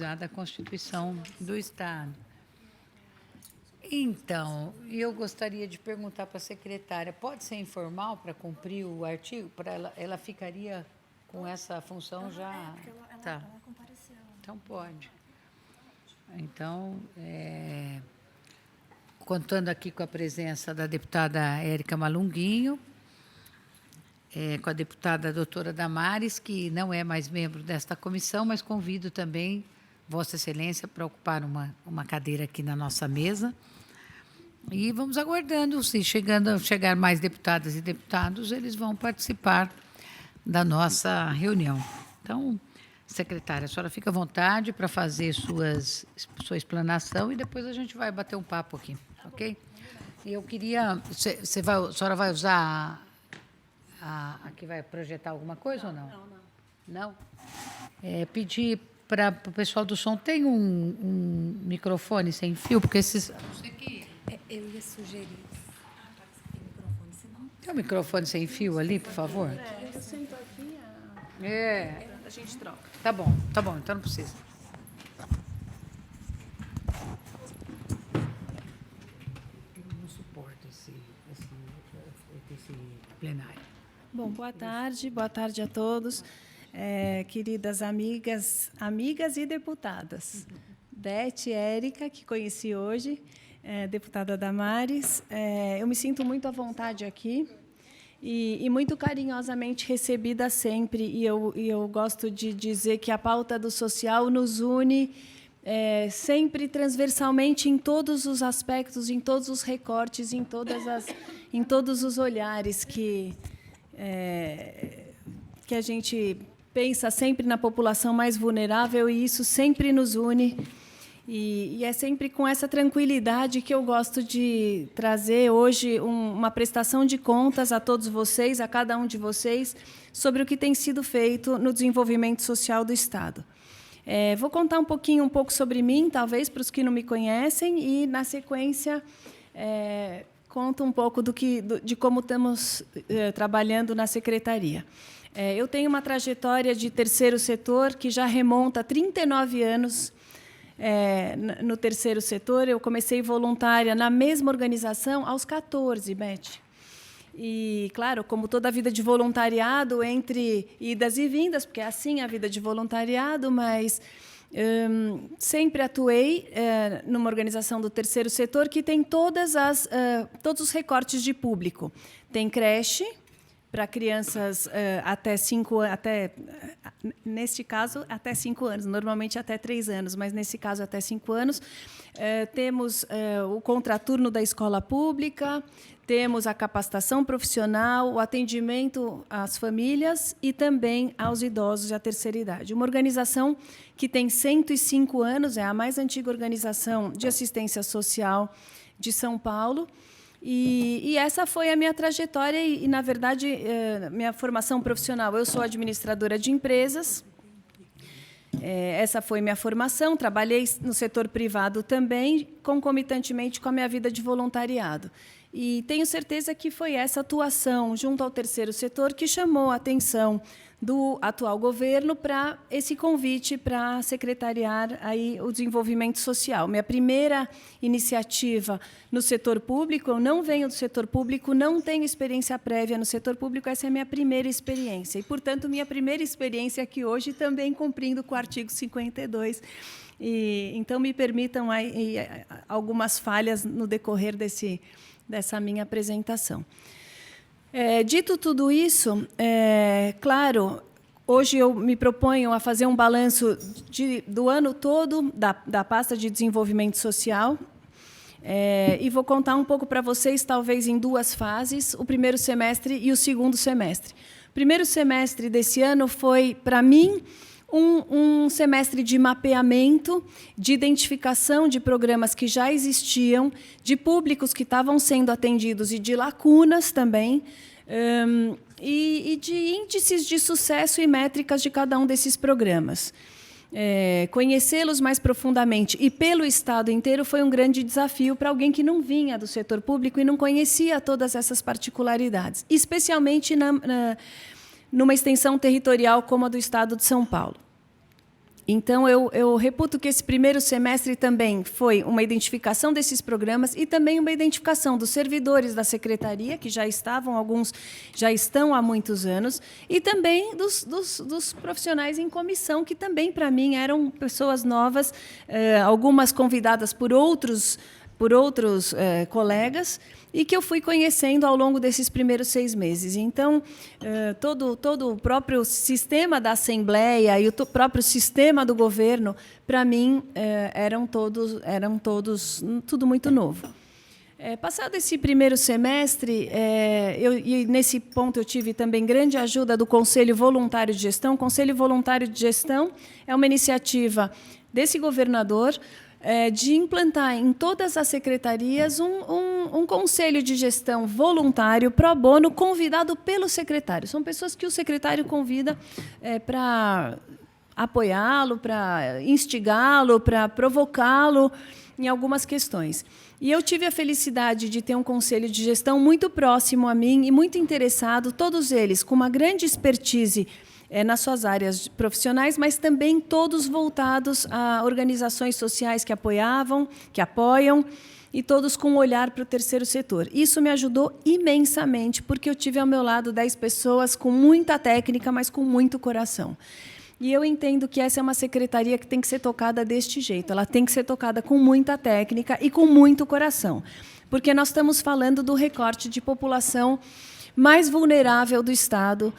utilizar da Constituição do Estado. Então, eu gostaria de perguntar para a secretária, pode ser informal para cumprir o artigo? Para ela ficaria com essa função já? Porque Tá. ela compareceu. Então, pode. Então, contando aqui com a presença da deputada Érica Malunguinho, com a deputada doutora Damares, que não é mais membro desta comissão, mas convido também Vossa Excelência para ocupar uma cadeira aqui na nossa mesa. E vamos aguardando, se chegar mais deputadas e deputados, eles vão participar da nossa reunião. Então, secretária, a senhora fica à vontade para fazer sua explanação e depois a gente vai bater um papo aqui, ok? E eu queria... a senhora vai usar aqui vai projetar alguma coisa ou não? Não? Pedir para o pessoal do som, tem um microfone sem fio, porque esses... Eu ia sugerir. Tem microfone, senão. Tem um microfone sem fio ali, por favor? Eu sento aqui, a gente troca. Tá bom, então não precisa. Eu não suporto esse plenário. Bom, boa tarde a todos, queridas amigas e deputadas. Beth, Érica, que conheci hoje, deputada Damares, eu me sinto muito à vontade aqui e muito carinhosamente recebida sempre, e eu gosto de dizer que a pauta do social nos une sempre transversalmente em todos os aspectos, em todos os recortes, em todos os olhares que a gente pensa sempre na população mais vulnerável, e isso sempre nos une. E é sempre com essa tranquilidade que eu gosto de trazer hoje uma prestação de contas a todos vocês, a cada um de vocês, sobre o que tem sido feito no desenvolvimento social do Estado. Vou contar um pouco sobre mim, talvez, para os que não me conhecem, e, na sequência, conto um pouco de como estamos trabalhando na secretaria. Eu tenho uma trajetória de terceiro setor que já remonta a 39 anos no terceiro setor. Eu comecei voluntária na mesma organização aos 14, Beth. E, claro, como toda a vida de voluntariado, entre idas e vindas, porque é assim a vida de voluntariado, mas sempre atuei numa organização do terceiro setor que tem todos os recortes de público. Tem creche para crianças até 5 anos, neste caso, até 5 anos, normalmente até 3 anos, mas, nesse caso, até 5 anos. Temos o contraturno da escola pública, temos a capacitação profissional, o atendimento às famílias e também aos idosos e à terceira idade. Uma organização que tem 105 anos, é a mais antiga organização de assistência social de São Paulo. E essa foi a minha trajetória e, na verdade, minha formação profissional. Eu sou administradora de empresas. Essa foi minha formação. Trabalhei no setor privado também, concomitantemente com a minha vida de voluntariado. E tenho certeza que foi essa atuação junto ao terceiro setor que chamou a atenção do atual governo para esse convite para secretariar aí o desenvolvimento social. Minha primeira iniciativa no setor público, eu não venho do setor público, não tenho experiência prévia no setor público, essa é a minha primeira experiência. E, portanto, minha primeira experiência aqui hoje também cumprindo com o artigo 52. Então, me permitam aí algumas falhas no decorrer dessa minha apresentação. Dito tudo isso, claro, hoje eu me proponho a fazer um balanço do ano todo da pasta de desenvolvimento social, e vou contar um pouco para vocês, talvez em 2 fases, o primeiro semestre e o segundo semestre. O primeiro semestre desse ano foi, para mim, um semestre de mapeamento, de identificação de programas que já existiam, de públicos que estavam sendo atendidos e de lacunas também, e de índices de sucesso e métricas de cada um desses programas. Conhecê-los mais profundamente e pelo Estado inteiro foi um grande desafio para alguém que não vinha do setor público e não conhecia todas essas particularidades, especialmente numa extensão territorial como a do Estado de São Paulo. Então, eu reputo que esse primeiro semestre também foi uma identificação desses programas e também uma identificação dos servidores da secretaria, que já estavam, alguns já estão há muitos anos, e também dos profissionais em comissão, que também, para mim, eram pessoas novas, algumas convidadas por outros colegas, e que eu fui conhecendo ao longo desses primeiros 6 meses. Então, todo o próprio sistema da Assembleia e o próprio sistema do governo, para mim, eram todos tudo muito novo. Passado esse primeiro semestre, e nesse ponto eu tive também grande ajuda do Conselho Voluntário de Gestão. O Conselho Voluntário de Gestão é uma iniciativa desse governador, de implantar em todas as secretarias um conselho de gestão voluntário, pro bono, convidado pelo secretário. São pessoas que o secretário convida para apoiá-lo, para instigá-lo, para provocá-lo em algumas questões. E eu tive a felicidade de ter um conselho de gestão muito próximo a mim e muito interessado, todos eles com uma grande expertise nas suas áreas profissionais, mas também todos voltados a organizações sociais que apoiam, e todos com um olhar para o terceiro setor. Isso me ajudou imensamente, porque eu tive ao meu lado 10 pessoas com muita técnica, mas com muito coração. E eu entendo que essa é uma secretaria que tem que ser tocada deste jeito. Ela tem que ser tocada com muita técnica e com muito coração, porque nós estamos falando do recorte de população mais vulnerável do Estado,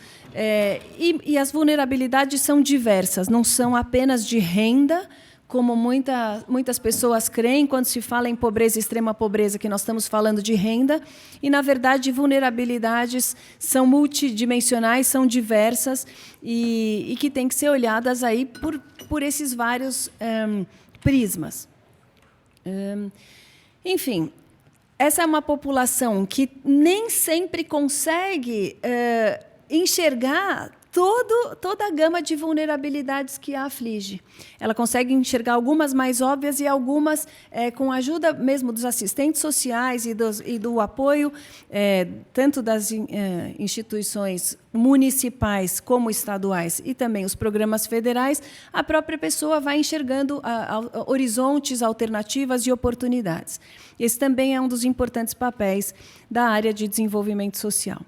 e as vulnerabilidades são diversas, não são apenas de renda, como muitas pessoas creem quando se fala em pobreza e extrema pobreza, que nós estamos falando de renda, e, na verdade, vulnerabilidades são multidimensionais, são diversas, e que têm que ser olhadas aí por esses vários prismas. Enfim, essa é uma população que nem sempre consegue enxergar toda a gama de vulnerabilidades que a aflige. Ela consegue enxergar algumas mais óbvias e algumas com a ajuda mesmo dos assistentes sociais e do apoio tanto das instituições municipais como estaduais e também os programas federais. A própria pessoa vai enxergando horizontes, alternativas e oportunidades. Esse também é um dos importantes papéis da área de desenvolvimento social.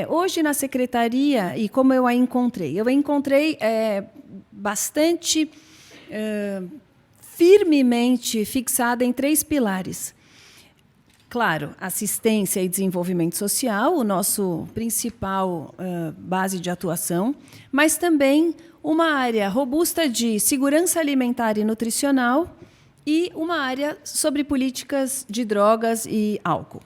Hoje, na secretaria, e como eu a encontrei? Eu a encontrei bastante firmemente fixada em 3 pilares. Claro, assistência e desenvolvimento social, o nosso principal base de atuação, mas também uma área robusta de segurança alimentar e nutricional e uma área sobre políticas de drogas e álcool.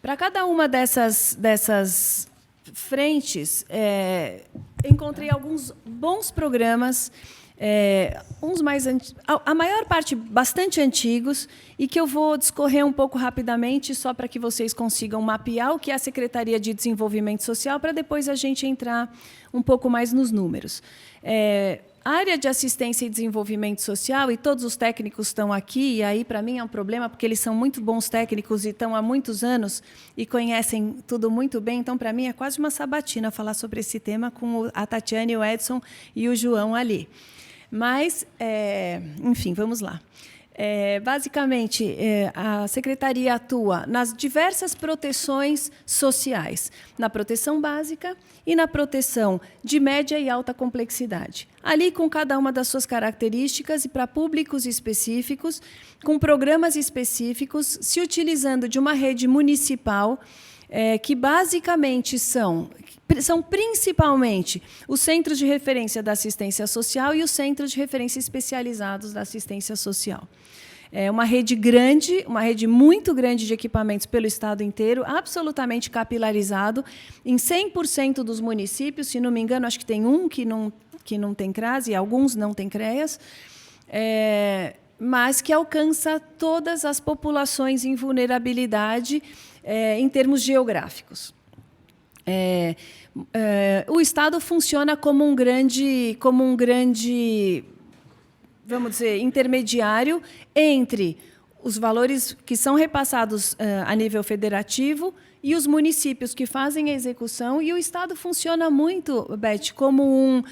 Para cada uma dessas frentes, encontrei alguns bons programas, uns mais a maior parte bastante antigos, e que eu vou discorrer um pouco rapidamente, só para que vocês consigam mapear o que é a Secretaria de Desenvolvimento Social, para depois a gente entrar um pouco mais nos números. A área de assistência e desenvolvimento social, e todos os técnicos estão aqui, e aí, para mim, é um problema, porque eles são muito bons técnicos e estão há muitos anos e conhecem tudo muito bem, então, para mim, é quase uma sabatina falar sobre esse tema com a Tatiane, o Edson e o João ali. Mas, enfim, vamos lá. Basicamente, a secretaria atua nas diversas proteções sociais, na proteção básica e na proteção de média e alta complexidade. Ali, com cada uma das suas características e para públicos específicos, com programas específicos, se utilizando de uma rede municipal, que basicamente são principalmente os centros de referência da assistência social e os centros de referência especializados da assistência social. É uma rede grande, uma rede muito grande de equipamentos pelo Estado inteiro, absolutamente capilarizado, em 100% dos municípios. Se não me engano, acho que tem um que não tem CRAS e alguns não têm CREAS, mas que alcança todas as populações em vulnerabilidade em termos geográficos. O Estado funciona como um grande, vamos dizer, intermediário entre os valores que são repassados a nível federativo e os municípios que fazem a execução, e o Estado funciona muito, Beth, como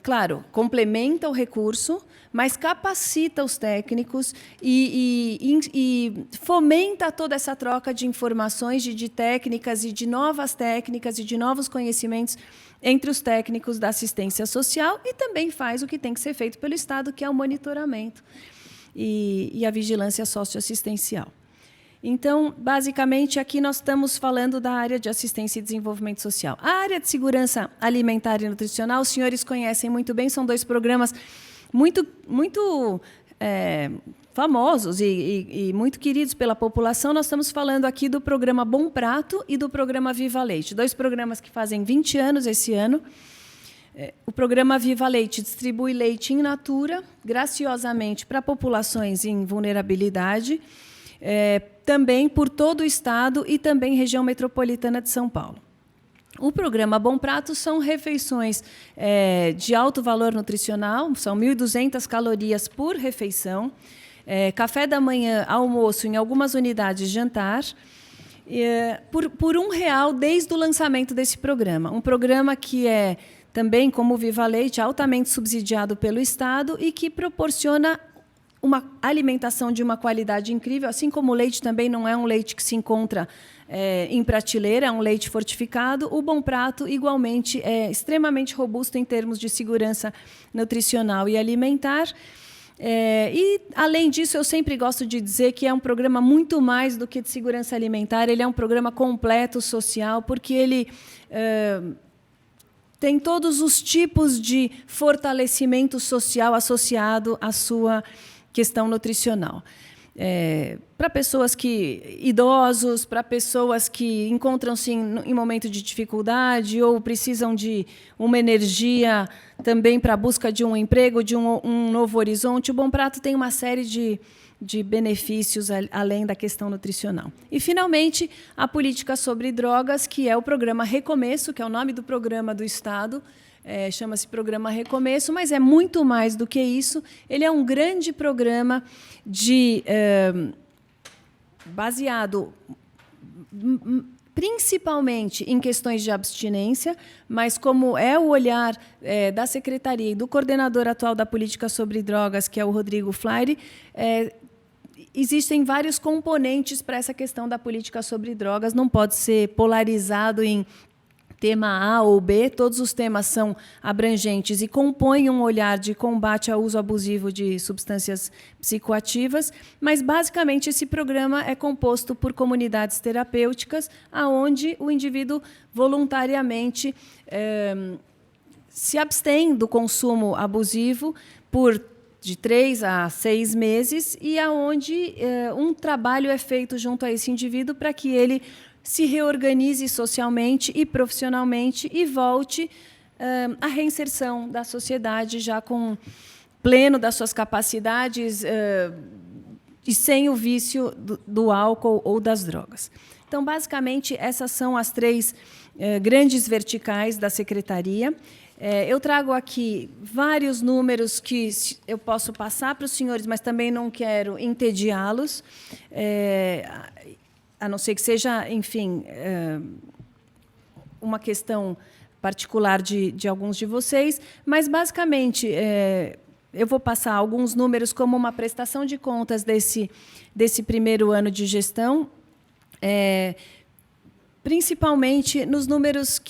claro, complementa o recurso, mas capacita os técnicos e fomenta toda essa troca de informações, de técnicas e de novas técnicas e de novos conhecimentos entre os técnicos da assistência social, e também faz o que tem que ser feito pelo Estado, que é o monitoramento e a vigilância socioassistencial. Então, basicamente, aqui nós estamos falando da área de assistência e desenvolvimento social. A área de segurança alimentar e nutricional, os senhores conhecem muito bem, são 2 programas muito famosos e muito queridos pela população. Nós estamos falando aqui do programa Bom Prato e do programa Viva Leite, 2 programas que fazem 20 anos esse ano. O programa Viva Leite distribui leite in natura, graciosamente, para populações em vulnerabilidade, também por todo o Estado e também região metropolitana de São Paulo. O programa Bom Prato são refeições de alto valor nutricional, são 1.200 calorias por refeição, café da manhã, almoço, em algumas unidades, jantar, por R$1 desde o lançamento desse programa. Um programa que é também, como o Viva Leite, altamente subsidiado pelo Estado e que proporciona uma alimentação de uma qualidade incrível, assim como o leite também não é um leite que se encontra em prateleira, é um leite fortificado. O Bom Prato, igualmente, é extremamente robusto em termos de segurança nutricional e alimentar. E, além disso, eu sempre gosto de dizer que é um programa muito mais do que de segurança alimentar, ele é um programa completo, social, porque ele tem todos os tipos de fortalecimento social associado à sua questão nutricional. Para pessoas idosos, para pessoas que encontram-se em momento de dificuldade ou precisam de uma energia também para a busca de um emprego, de um novo horizonte, o Bom Prato tem uma série de benefícios além da questão nutricional. E, finalmente, a política sobre drogas, que é o programa Recomeço, que é o nome do programa do Estado, chama-se Programa Recomeço, mas é muito mais do que isso. Ele é um grande programa baseado principalmente em questões de abstinência, mas como é o olhar da Secretaria e do coordenador atual da política sobre drogas, que é o Rodrigo Flaire, existem vários componentes para essa questão da política sobre drogas, não pode ser polarizado em tema A ou B, todos os temas são abrangentes e compõem um olhar de combate ao uso abusivo de substâncias psicoativas, mas, basicamente, esse programa é composto por comunidades terapêuticas, onde o indivíduo voluntariamente se abstém do consumo abusivo de 3 a 6 meses, e aonde um trabalho é feito junto a esse indivíduo para que ele se reorganize socialmente e profissionalmente e volte à reinserção da sociedade já com pleno das suas capacidades e sem o vício do álcool ou das drogas. Então, basicamente, essas são as 3 grandes verticais da Secretaria. Eu trago aqui vários números que eu posso passar para os senhores, mas também não quero entediá-los, a não ser que seja, enfim, uma questão particular de alguns de vocês, mas, basicamente, eu vou passar alguns números como uma prestação de contas desse primeiro ano de gestão, principalmente nos números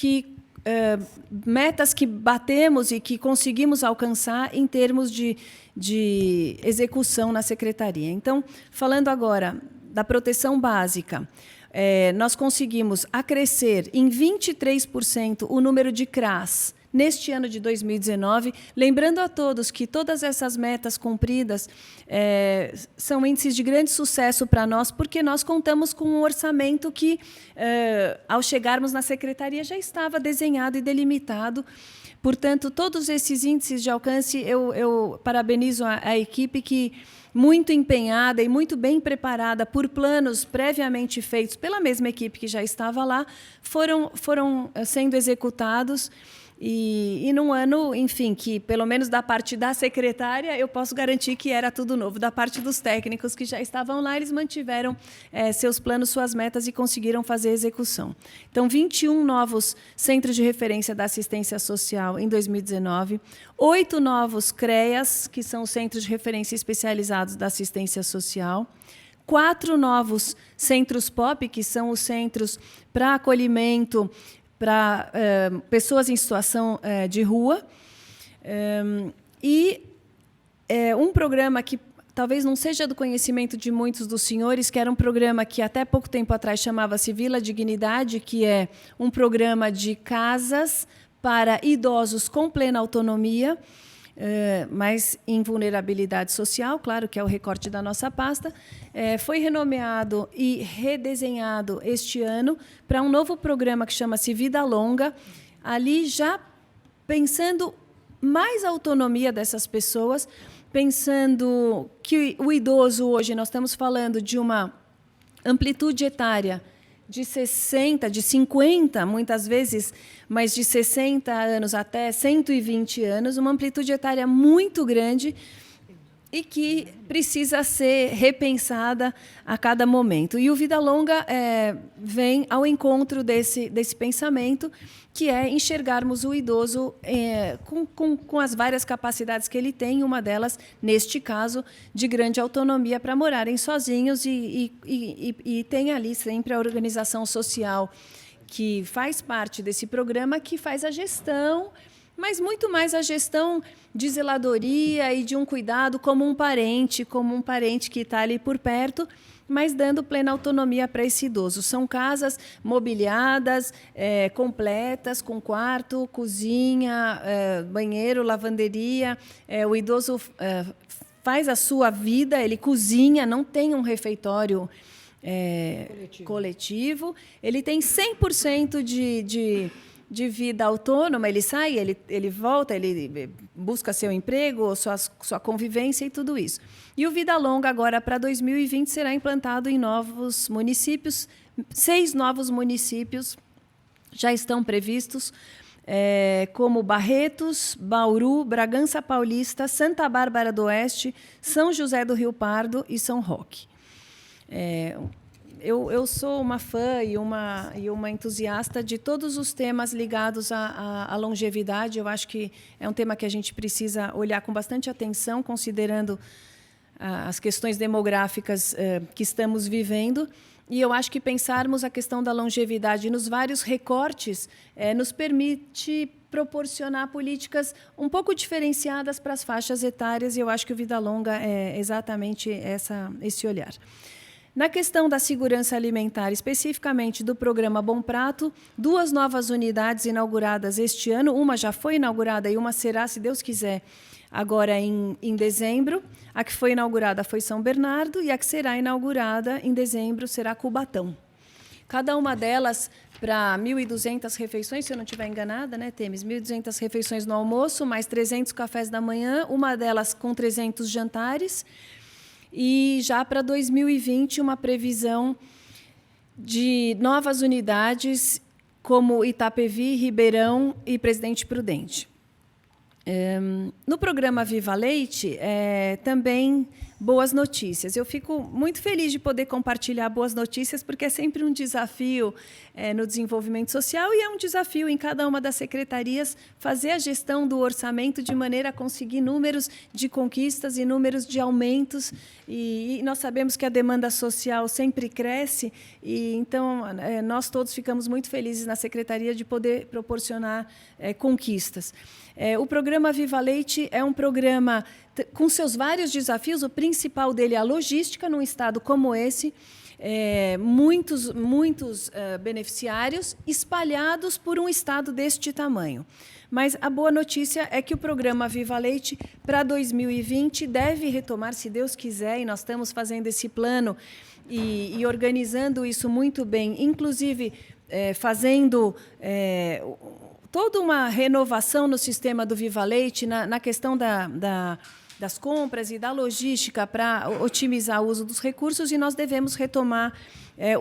metas que batemos e que conseguimos alcançar em termos de execução na Secretaria. Então, falando agora da proteção básica, nós conseguimos acrescer em 23% o número de CRAs neste ano de 2019, lembrando a todos que todas essas metas cumpridas são índices de grande sucesso para nós, porque nós contamos com um orçamento que, ao chegarmos na Secretaria, já estava desenhado e delimitado. Portanto, todos esses índices de alcance, eu parabenizo a equipe que, muito empenhada e muito bem preparada por planos previamente feitos pela mesma equipe que já estava lá, foram sendo executados E num ano, enfim, que pelo menos da parte da secretária, eu posso garantir que era tudo novo. Da parte dos técnicos que já estavam lá, eles mantiveram seus planos, suas metas e conseguiram fazer a execução. Então, 21 novos centros de referência da assistência social em 2019, 8 novos CREAS, que são centros de referência especializados da assistência social, 4 novos centros POP, que são os centros para acolhimento para pessoas em situação de rua, e um programa que talvez não seja do conhecimento de muitos dos senhores, que era um programa que até pouco tempo atrás chamava-se Vila Dignidade, que é um programa de casas para idosos com plena autonomia, mas em vulnerabilidade social, claro que é o recorte da nossa pasta, foi renomeado e redesenhado este ano para um novo programa que chama-se Vida Longa, ali já pensando mais a autonomia dessas pessoas, pensando que o idoso hoje, nós estamos falando de uma amplitude etária de 60, de 50, muitas vezes, mas de 60 anos até 120 anos, uma amplitude etária muito grande e que precisa ser repensada a cada momento. E o Vida Longa vem ao encontro desse pensamento, que é enxergarmos o idoso com as várias capacidades que ele tem, uma delas, neste caso, de grande autonomia para morarem sozinhos e tem ali sempre a organização social que faz parte desse programa, que faz a gestão, mas muito mais a gestão de zeladoria e de um cuidado como um parente que está ali por perto, mas dando plena autonomia para esse idoso. São casas mobiliadas, completas, com quarto, cozinha, banheiro, lavanderia. O idoso faz a sua vida, ele cozinha, não tem um refeitório coletivo. Ele tem 100% de vida autônoma, ele sai, ele volta, ele busca seu emprego, sua convivência e tudo isso. E o Vida Longa, agora, para 2020, será implantado em novos municípios. 6 novos municípios já estão previstos, como Barretos, Bauru, Bragança Paulista, Santa Bárbara do Oeste, São José do Rio Pardo e São Roque. Eu sou uma fã e uma entusiasta de todos os temas ligados à longevidade. Eu acho que é um tema que a gente precisa olhar com bastante atenção, considerando as questões demográficas que estamos vivendo. E eu acho que pensarmos a questão da longevidade nos vários recortes nos permite proporcionar políticas um pouco diferenciadas para as faixas etárias, e eu acho que o Vida Longa é exatamente esse olhar. Na questão da segurança alimentar, especificamente do programa Bom Prato, 2 novas unidades inauguradas este ano, uma já foi inaugurada e uma será, se Deus quiser, agora em dezembro. A que foi inaugurada foi São Bernardo e a que será inaugurada em dezembro será Cubatão. Cada uma delas para 1.200 refeições, se eu não estiver enganada, né, Temes? 1.200 refeições no almoço, mais 300 cafés da manhã, uma delas com 300 jantares. E já para 2020, uma previsão de novas unidades como Itapevi, Ribeirão e Presidente Prudente. No programa Viva Leite, também boas notícias. Eu fico muito feliz de poder compartilhar boas notícias, porque é sempre um desafio no desenvolvimento social e é um desafio em cada uma das secretarias fazer a gestão do orçamento de maneira a conseguir números de conquistas e números de aumentos. E nós sabemos que a demanda social sempre cresce, e então nós todos ficamos muito felizes na secretaria de poder proporcionar conquistas. O programa Viva Leite é um programa com seus vários desafios. O principal dele é a logística num estado como esse, muitos beneficiários espalhados por um estado deste tamanho. Mas a boa notícia é que o programa Viva Leite, para 2020, deve retomar, se Deus quiser, e nós estamos fazendo esse plano e organizando isso muito bem, inclusive fazendo toda uma renovação no sistema do Viva Leite, na questão das compras e da logística para otimizar o uso dos recursos, e nós devemos retomar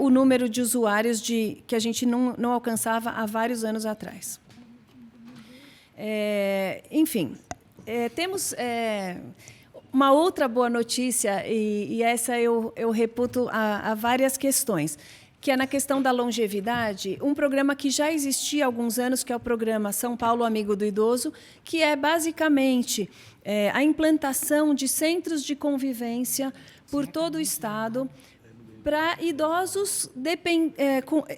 o número de usuários que a gente não alcançava há vários anos atrás. Enfim, temos uma outra boa notícia, e essa eu reputo a várias questões, que é na questão da longevidade, um programa que já existia há alguns anos, que é o programa São Paulo Amigo do Idoso, que é basicamente a implantação de centros de convivência por todo o Estado, para idosos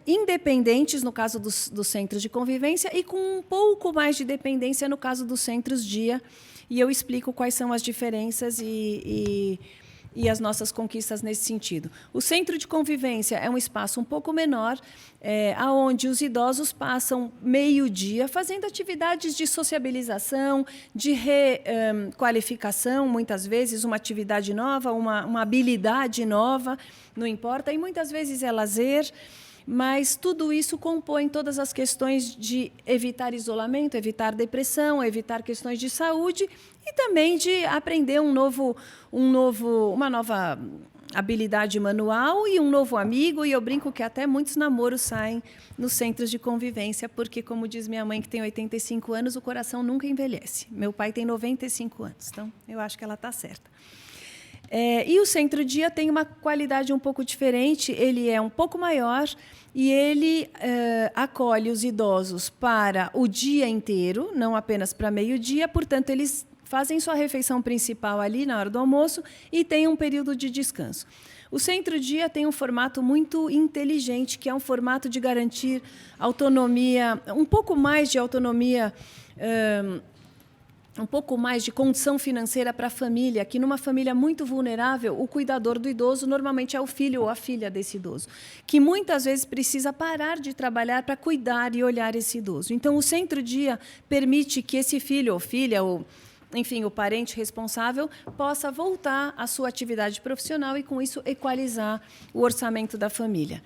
independentes, no caso dos centros de convivência, e com um pouco mais de dependência no caso dos centros-dia. E eu explico quais são as diferenças e as nossas conquistas nesse sentido. O centro de convivência é um espaço um pouco menor, onde os idosos passam meio-dia fazendo atividades de sociabilização, de requalificação, muitas vezes uma atividade nova, uma habilidade nova, não importa, e muitas vezes é lazer, mas tudo isso compõe todas as questões de evitar isolamento, evitar depressão, evitar questões de saúde e também de aprender uma nova habilidade manual e um novo amigo. E eu brinco que até muitos namoros saem nos centros de convivência, porque, como diz minha mãe, que tem 85 anos, o coração nunca envelhece. Meu pai tem 95 anos, então eu acho que ela está certa. E o centro-dia tem uma qualidade um pouco diferente, ele é um pouco maior e ele acolhe os idosos para o dia inteiro, não apenas para meio-dia, portanto, eles fazem sua refeição principal ali na hora do almoço e tem um período de descanso. O centro-dia tem um formato muito inteligente, que é um formato de garantir autonomia, um pouco mais de autonomia, um pouco mais de condição financeira para a família, que numa família muito vulnerável, o cuidador do idoso normalmente é o filho ou a filha desse idoso, que muitas vezes precisa parar de trabalhar para cuidar e olhar esse idoso. Então, o centro-dia permite que esse filho ou filha, ou, enfim, o parente responsável, possa voltar à sua atividade profissional e, com isso, equalizar o orçamento da família.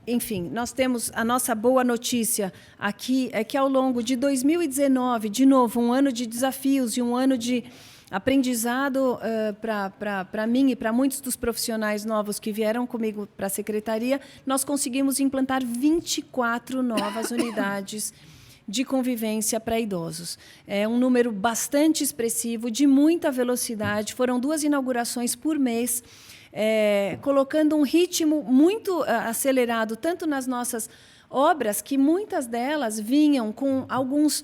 Enfim, nós temos a nossa boa notícia aqui, é que ao longo de 2019, de novo, um ano de desafios e um ano de aprendizado para mim e para muitos dos profissionais novos que vieram comigo para a secretaria, nós conseguimos implantar 24 novas unidades de convivência para idosos. É um número bastante expressivo, de muita velocidade, foram 2 inaugurações por mês, colocando um ritmo muito acelerado, tanto nas nossas obras, que muitas delas vinham com alguns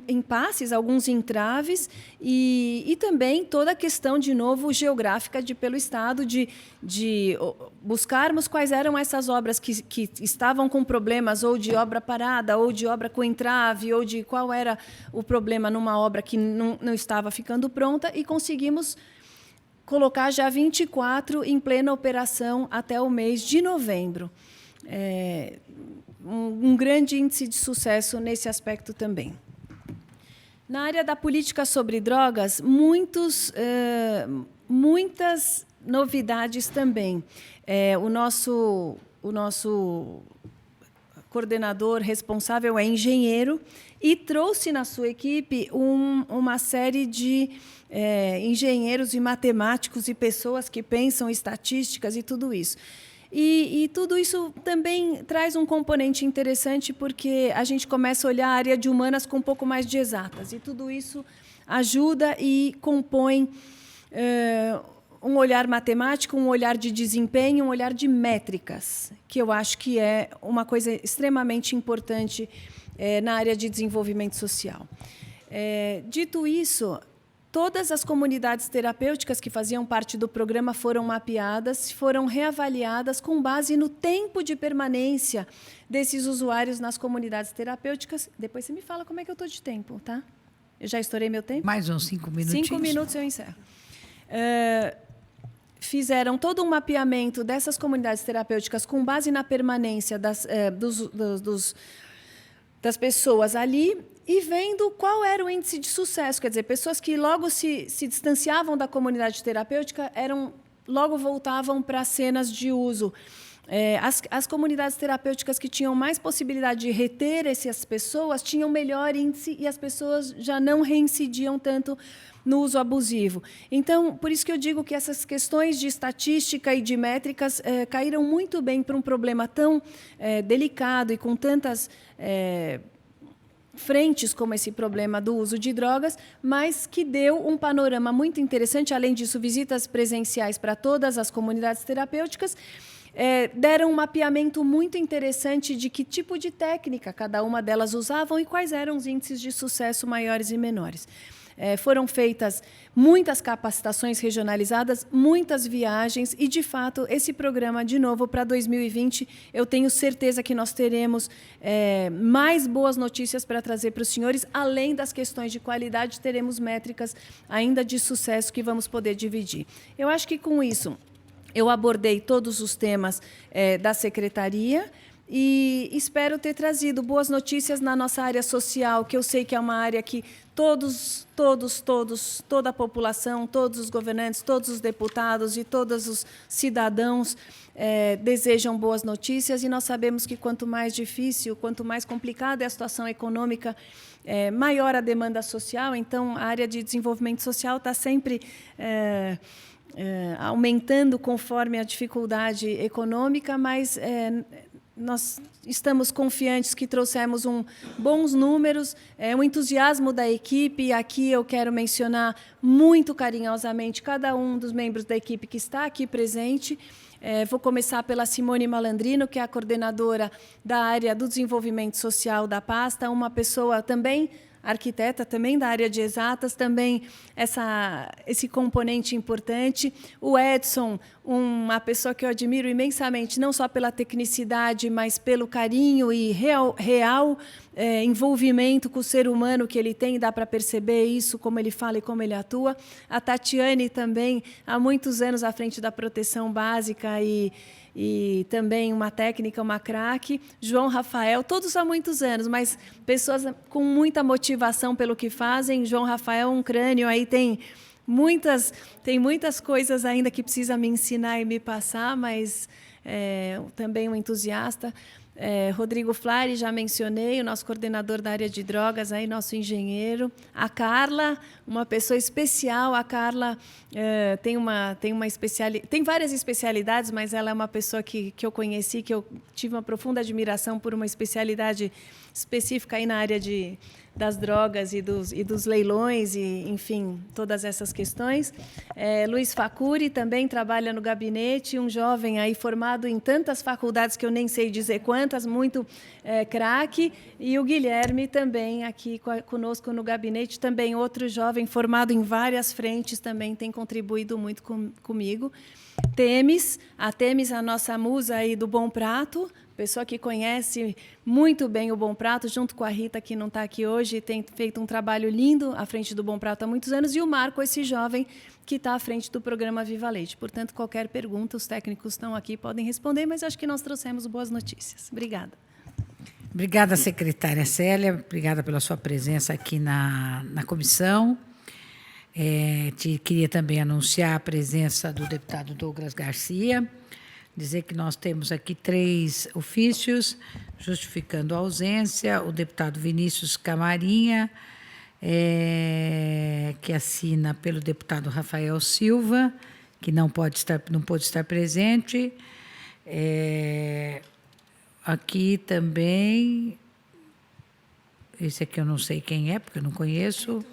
impasses, alguns entraves, e também toda a questão, de novo, geográfica pelo Estado, de buscarmos quais eram essas obras que estavam com problemas, ou de obra parada, ou de obra com entrave, ou de qual era o problema numa obra que não estava ficando pronta, e conseguimos colocar já 24 em plena operação até o mês de novembro. Um grande índice de sucesso nesse aspecto também. Na área da política sobre drogas, muitas novidades também. O nosso coordenador responsável é engenheiro e trouxe na sua equipe uma série de engenheiros e matemáticos e pessoas que pensam estatísticas e tudo isso. E tudo isso também traz um componente interessante, porque a gente começa a olhar a área de humanas com um pouco mais de exatas. E tudo isso ajuda e compõe um olhar matemático, um olhar de desempenho, um olhar de métricas, que eu acho que é uma coisa extremamente importante na área de desenvolvimento social. Dito isso, todas as comunidades terapêuticas que faziam parte do programa foram mapeadas, foram reavaliadas com base no tempo de permanência desses usuários nas comunidades terapêuticas. Depois você me fala como é que eu estou de tempo, tá? Eu já estourei meu tempo? Mais uns 5 minutinhos. 5 minutos eu encerro. Fizeram todo um mapeamento dessas comunidades terapêuticas com base na permanência das pessoas ali, e vendo qual era o índice de sucesso. Quer dizer, pessoas que logo se distanciavam da comunidade terapêutica logo voltavam para cenas de uso. As comunidades terapêuticas que tinham mais possibilidade de reter essas pessoas tinham melhor índice, e as pessoas já não reincidiam tanto no uso abusivo. Então, por isso que eu digo que essas questões de estatística e de métricas caíram muito bem para um problema tão delicado e com tantas frentes como esse problema do uso de drogas, mas que deu um panorama muito interessante. Além disso, visitas presenciais para todas as comunidades terapêuticas, deram um mapeamento muito interessante de que tipo de técnica cada uma delas usavam e quais eram os índices de sucesso maiores e menores. Foram feitas muitas capacitações regionalizadas, muitas viagens e, de fato, esse programa, de novo, para 2020, eu tenho certeza que nós teremos mais boas notícias para trazer para os senhores, além das questões de qualidade, teremos métricas ainda de sucesso que vamos poder dividir. Eu acho que, com isso, eu abordei todos os temas da secretaria e espero ter trazido boas notícias na nossa área social, que eu sei que é uma área que toda a população, todos os governantes, todos os deputados e todos os cidadãos desejam boas notícias, e nós sabemos que quanto mais difícil, quanto mais complicada é a situação econômica, maior a demanda social. Então, a área de desenvolvimento social está sempre aumentando conforme a dificuldade econômica, mas nós estamos confiantes que trouxemos bons números, um entusiasmo da equipe, e aqui eu quero mencionar muito carinhosamente cada um dos membros da equipe que está aqui presente. Vou começar pela Simone Malandrino, que é a coordenadora da área do desenvolvimento social da pasta, uma pessoa também arquiteta, também da área de exatas, também esse componente importante. O Edson, uma pessoa que eu admiro imensamente, não só pela tecnicidade, mas pelo carinho e real envolvimento com o ser humano que ele tem, dá para perceber isso, como ele fala e como ele atua. A Tatiane também, há muitos anos à frente da proteção básica e também uma técnica, uma craque. João Rafael, todos há muitos anos, mas pessoas com muita motivação pelo que fazem. João Rafael, um crânio, aí tem muitas coisas ainda que precisa me ensinar e me passar, mas também um entusiasta. Rodrigo Flari, já mencionei, o nosso coordenador da área de drogas, aí, nosso engenheiro. A Carla, uma pessoa especial. A Carla tem várias especialidades, mas ela é uma pessoa que eu conheci, que eu tive uma profunda admiração por uma especialidade específica aí na área das drogas e dos leilões, e, enfim, todas essas questões. Luiz Facuri também trabalha no gabinete, um jovem aí formado em tantas faculdades que eu nem sei dizer quantas, muito craque. E o Guilherme também aqui conosco no gabinete, também outro jovem formado em várias frentes, também tem contribuído muito comigo. A Temis, a nossa musa aí do Bom Prato, pessoa que conhece muito bem o Bom Prato, junto com a Rita, que não está aqui hoje, tem feito um trabalho lindo à frente do Bom Prato há muitos anos, e o Marco, esse jovem que está à frente do programa Viva Leite. Portanto, qualquer pergunta, os técnicos estão aqui, podem responder, mas acho que nós trouxemos boas notícias. Obrigada. Obrigada, secretária Célia, obrigada pela sua presença aqui na comissão. Queria também anunciar a presença do deputado Douglas Garcia, dizer que nós temos aqui 3 ofícios justificando a ausência: o deputado Vinícius Camarinha, que assina pelo deputado Rafael Silva, que não pôde estar presente. Aqui também, esse aqui eu não sei quem é, porque eu não conheço.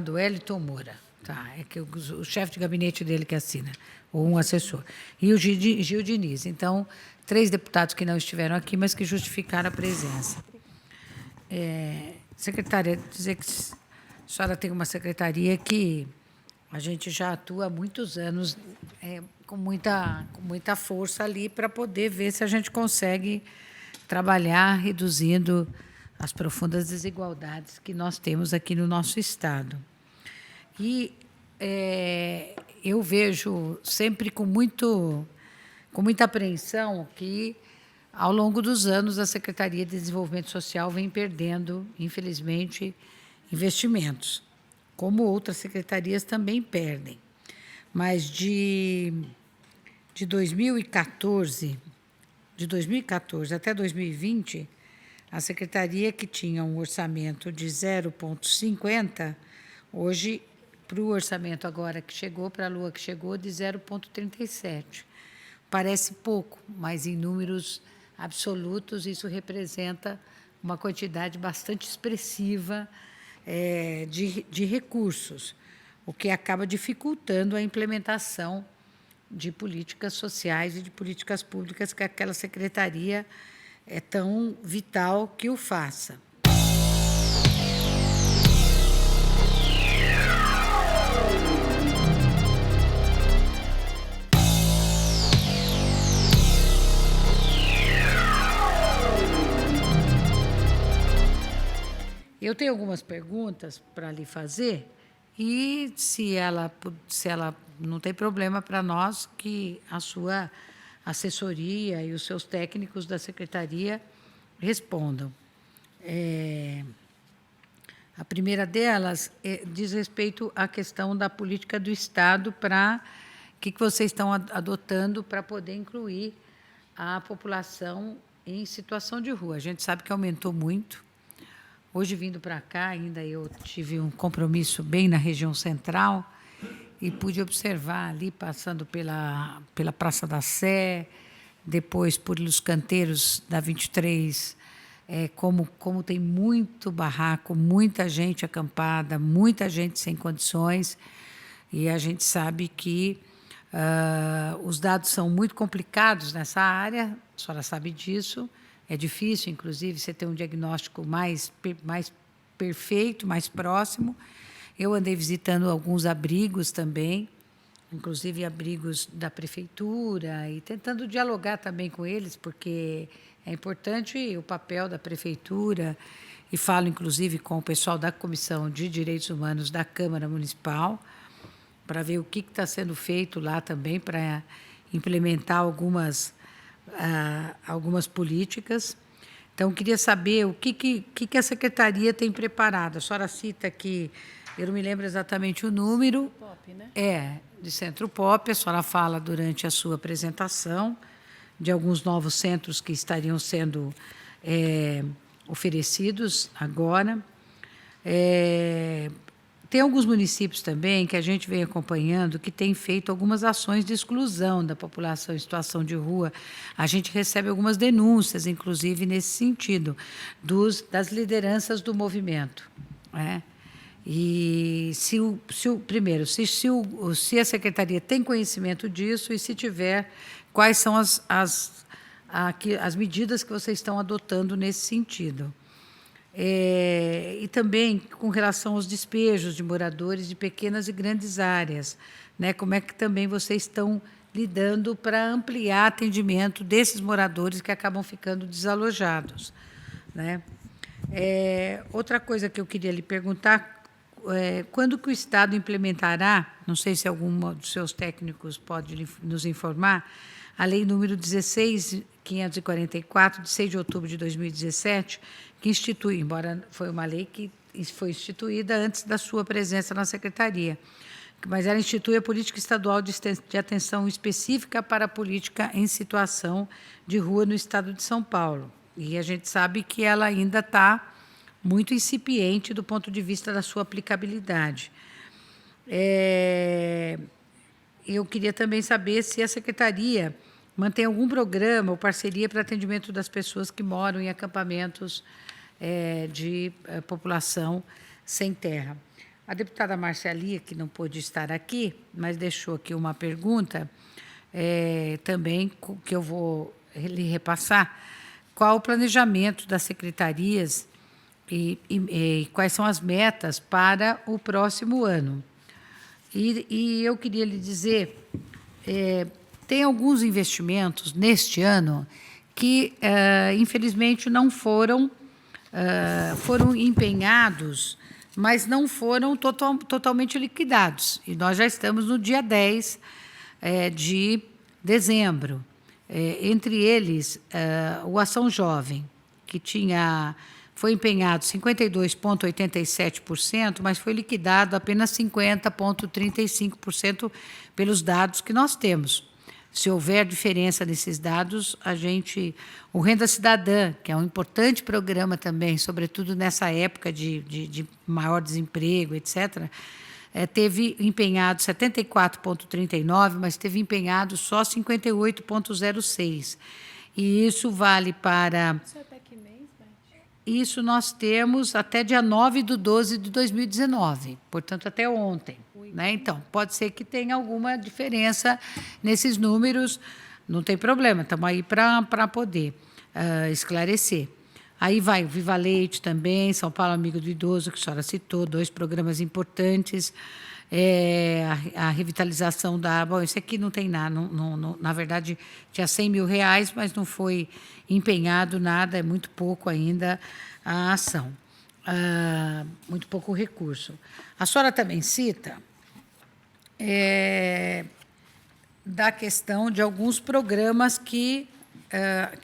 Do Wellington Moura. Tá, é que o chefe de gabinete dele que assina, ou um assessor. E o Gil Diniz. Então, 3 deputados que não estiveram aqui, mas que justificaram a presença. Secretária, dizer que a senhora tem uma secretaria que a gente já atua há muitos anos com muita força ali para poder ver se a gente consegue trabalhar reduzindo as profundas desigualdades que nós temos aqui no nosso Estado. E eu vejo sempre com muita apreensão que, ao longo dos anos, a Secretaria de Desenvolvimento Social vem perdendo, infelizmente, investimentos, como outras secretarias também perdem. Mas de 2014 até 2020, a secretaria, que tinha um orçamento de 0,50, hoje, para o orçamento agora que chegou, para a Lua que chegou, de 0,37. Parece pouco, mas em números absolutos isso representa uma quantidade bastante expressiva de recursos, o que acaba dificultando a implementação de políticas sociais e de políticas públicas que aquela secretaria é tão vital que o faça. Eu tenho algumas perguntas para lhe fazer e, se ela não tem problema para nós, que a sua assessoria e os seus técnicos da secretaria respondam. A primeira delas diz respeito à questão da política do Estado para o que vocês estão adotando para poder incluir a população em situação de rua. A gente sabe que aumentou muito. Hoje, vindo para cá, ainda eu tive um compromisso bem na região central e pude observar ali, passando pela Praça da Sé, depois por os canteiros da 23, como tem muito barraco, muita gente acampada, muita gente sem condições, e a gente sabe que os dados são muito complicados nessa área, a senhora sabe disso. É difícil, inclusive, você ter um diagnóstico mais perfeito, mais próximo. Eu andei visitando alguns abrigos também, inclusive abrigos da prefeitura, e tentando dialogar também com eles, porque é importante o papel da prefeitura, e falo, inclusive, com o pessoal da Comissão de Direitos Humanos da Câmara Municipal, para ver o que está sendo feito lá também, para implementar algumas políticas. Então, queria saber o que a secretaria tem preparado. A senhora cita que, eu não me lembro exatamente o número. Pop, né? De Centro Pop. A senhora fala durante a sua apresentação de alguns novos centros que estariam sendo oferecidos agora. Tem alguns municípios também que a gente vem acompanhando que têm feito algumas ações de exclusão da população em situação de rua. A gente recebe algumas denúncias, inclusive, nesse sentido, das lideranças do movimento. E primeiro, se a secretaria tem conhecimento disso e, se tiver, quais são as medidas que vocês estão adotando nesse sentido. E também com relação aos despejos de moradores de pequenas e grandes áreas, né? Como é que também vocês estão lidando para ampliar atendimento desses moradores que acabam ficando desalojados, né? Outra coisa que eu queria lhe perguntar, quando que o Estado implementará, não sei se algum dos seus técnicos pode nos informar, a Lei número 16.544, de 6 de outubro de 2017, que institui, embora foi uma lei que foi instituída antes da sua presença na secretaria, mas ela institui a política estadual de atenção específica para a política em situação de rua no estado de São Paulo. E a gente sabe que ela ainda está muito incipiente do ponto de vista da sua aplicabilidade. Eu queria também saber se a secretaria mantém algum programa ou parceria para atendimento das pessoas que moram em acampamentos de população sem terra. A deputada Marcia, que não pôde estar aqui, mas deixou aqui uma pergunta, também que eu vou lhe repassar. Qual o planejamento das secretarias e quais são as metas para o próximo ano? E eu queria lhe dizer, tem alguns investimentos neste ano que, infelizmente, não foram empenhados, mas não foram totalmente liquidados. E nós já estamos no dia 10 de dezembro. Entre eles, o Ação Jovem, que foi empenhado 52,87%, mas foi liquidado apenas 50,35% pelos dados que nós temos. Se houver diferença nesses dados, o Renda Cidadã, que é um importante programa também, sobretudo nessa época de maior desemprego, etc., teve empenhado 74,39%, mas teve empenhado só 58,06%. E isso vale para... Isso é até que mês, Beth? Isso nós temos até dia 9/12/2019, portanto, até ontem. Né? Então, pode ser que tenha alguma diferença nesses números, não tem problema, estamos aí para poder esclarecer. Aí vai o Viva Leite também, São Paulo Amigo do Idoso, que a senhora citou, 2 programas importantes. A revitalização da... Bom, esse aqui não tem nada, na verdade, tinha R$100 mil, mas não foi empenhado nada, é muito pouco ainda a ação, muito pouco recurso. A senhora também cita da questão de alguns programas que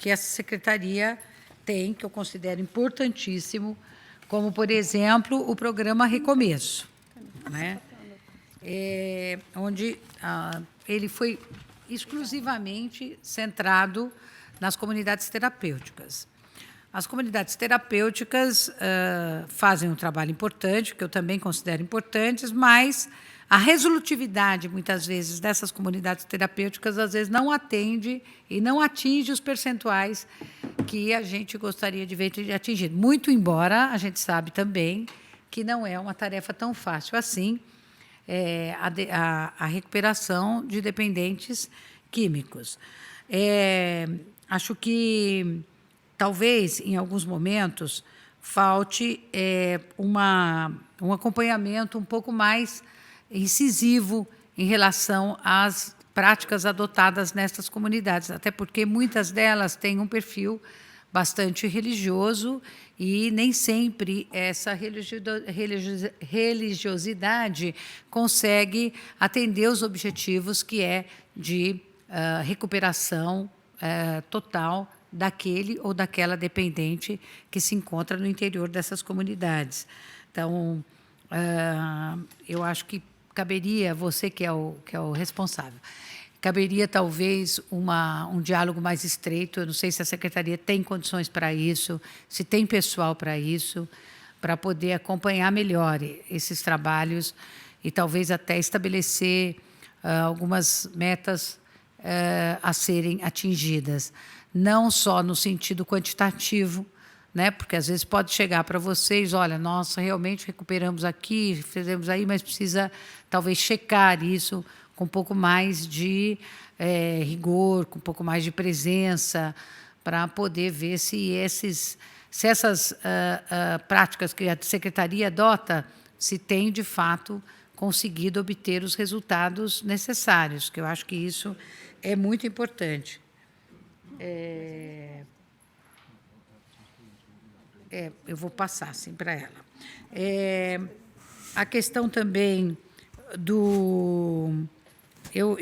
essa secretaria tem, que eu considero importantíssimo, como, por exemplo, o programa Recomeço, né? Onde ele foi exclusivamente centrado nas comunidades terapêuticas. As comunidades terapêuticas fazem um trabalho importante, que eu também considero importantes, mas a resolutividade, muitas vezes, dessas comunidades terapêuticas, às vezes, não atende e não atinge os percentuais que a gente gostaria de ver atingido. Muito embora a gente sabe também que não é uma tarefa tão fácil assim, a recuperação de dependentes químicos. Acho que, talvez, em alguns momentos, falte um acompanhamento um pouco mais incisivo em relação às práticas adotadas nessas comunidades, até porque muitas delas têm um perfil bastante religioso e nem sempre essa religiosidade consegue atender os objetivos que é de recuperação total daquele ou daquela dependente que se encontra no interior dessas comunidades. Então, eu acho que caberia, você que é o responsável, caberia talvez um diálogo mais estreito. Eu não sei se a secretaria tem condições para isso, se tem pessoal para isso, para poder acompanhar melhor esses trabalhos e talvez até estabelecer algumas metas a serem atingidas, não só no sentido quantitativo, né? Porque às vezes pode chegar para vocês, olha, nós realmente recuperamos aqui, fizemos aí, mas precisa talvez checar isso com um pouco mais de rigor, com um pouco mais de presença, para poder ver se essas práticas que a secretaria adota, se tem, de fato, conseguido obter os resultados necessários, que eu acho que isso é muito importante. Eu vou passar assim para ela. A questão também do... Eu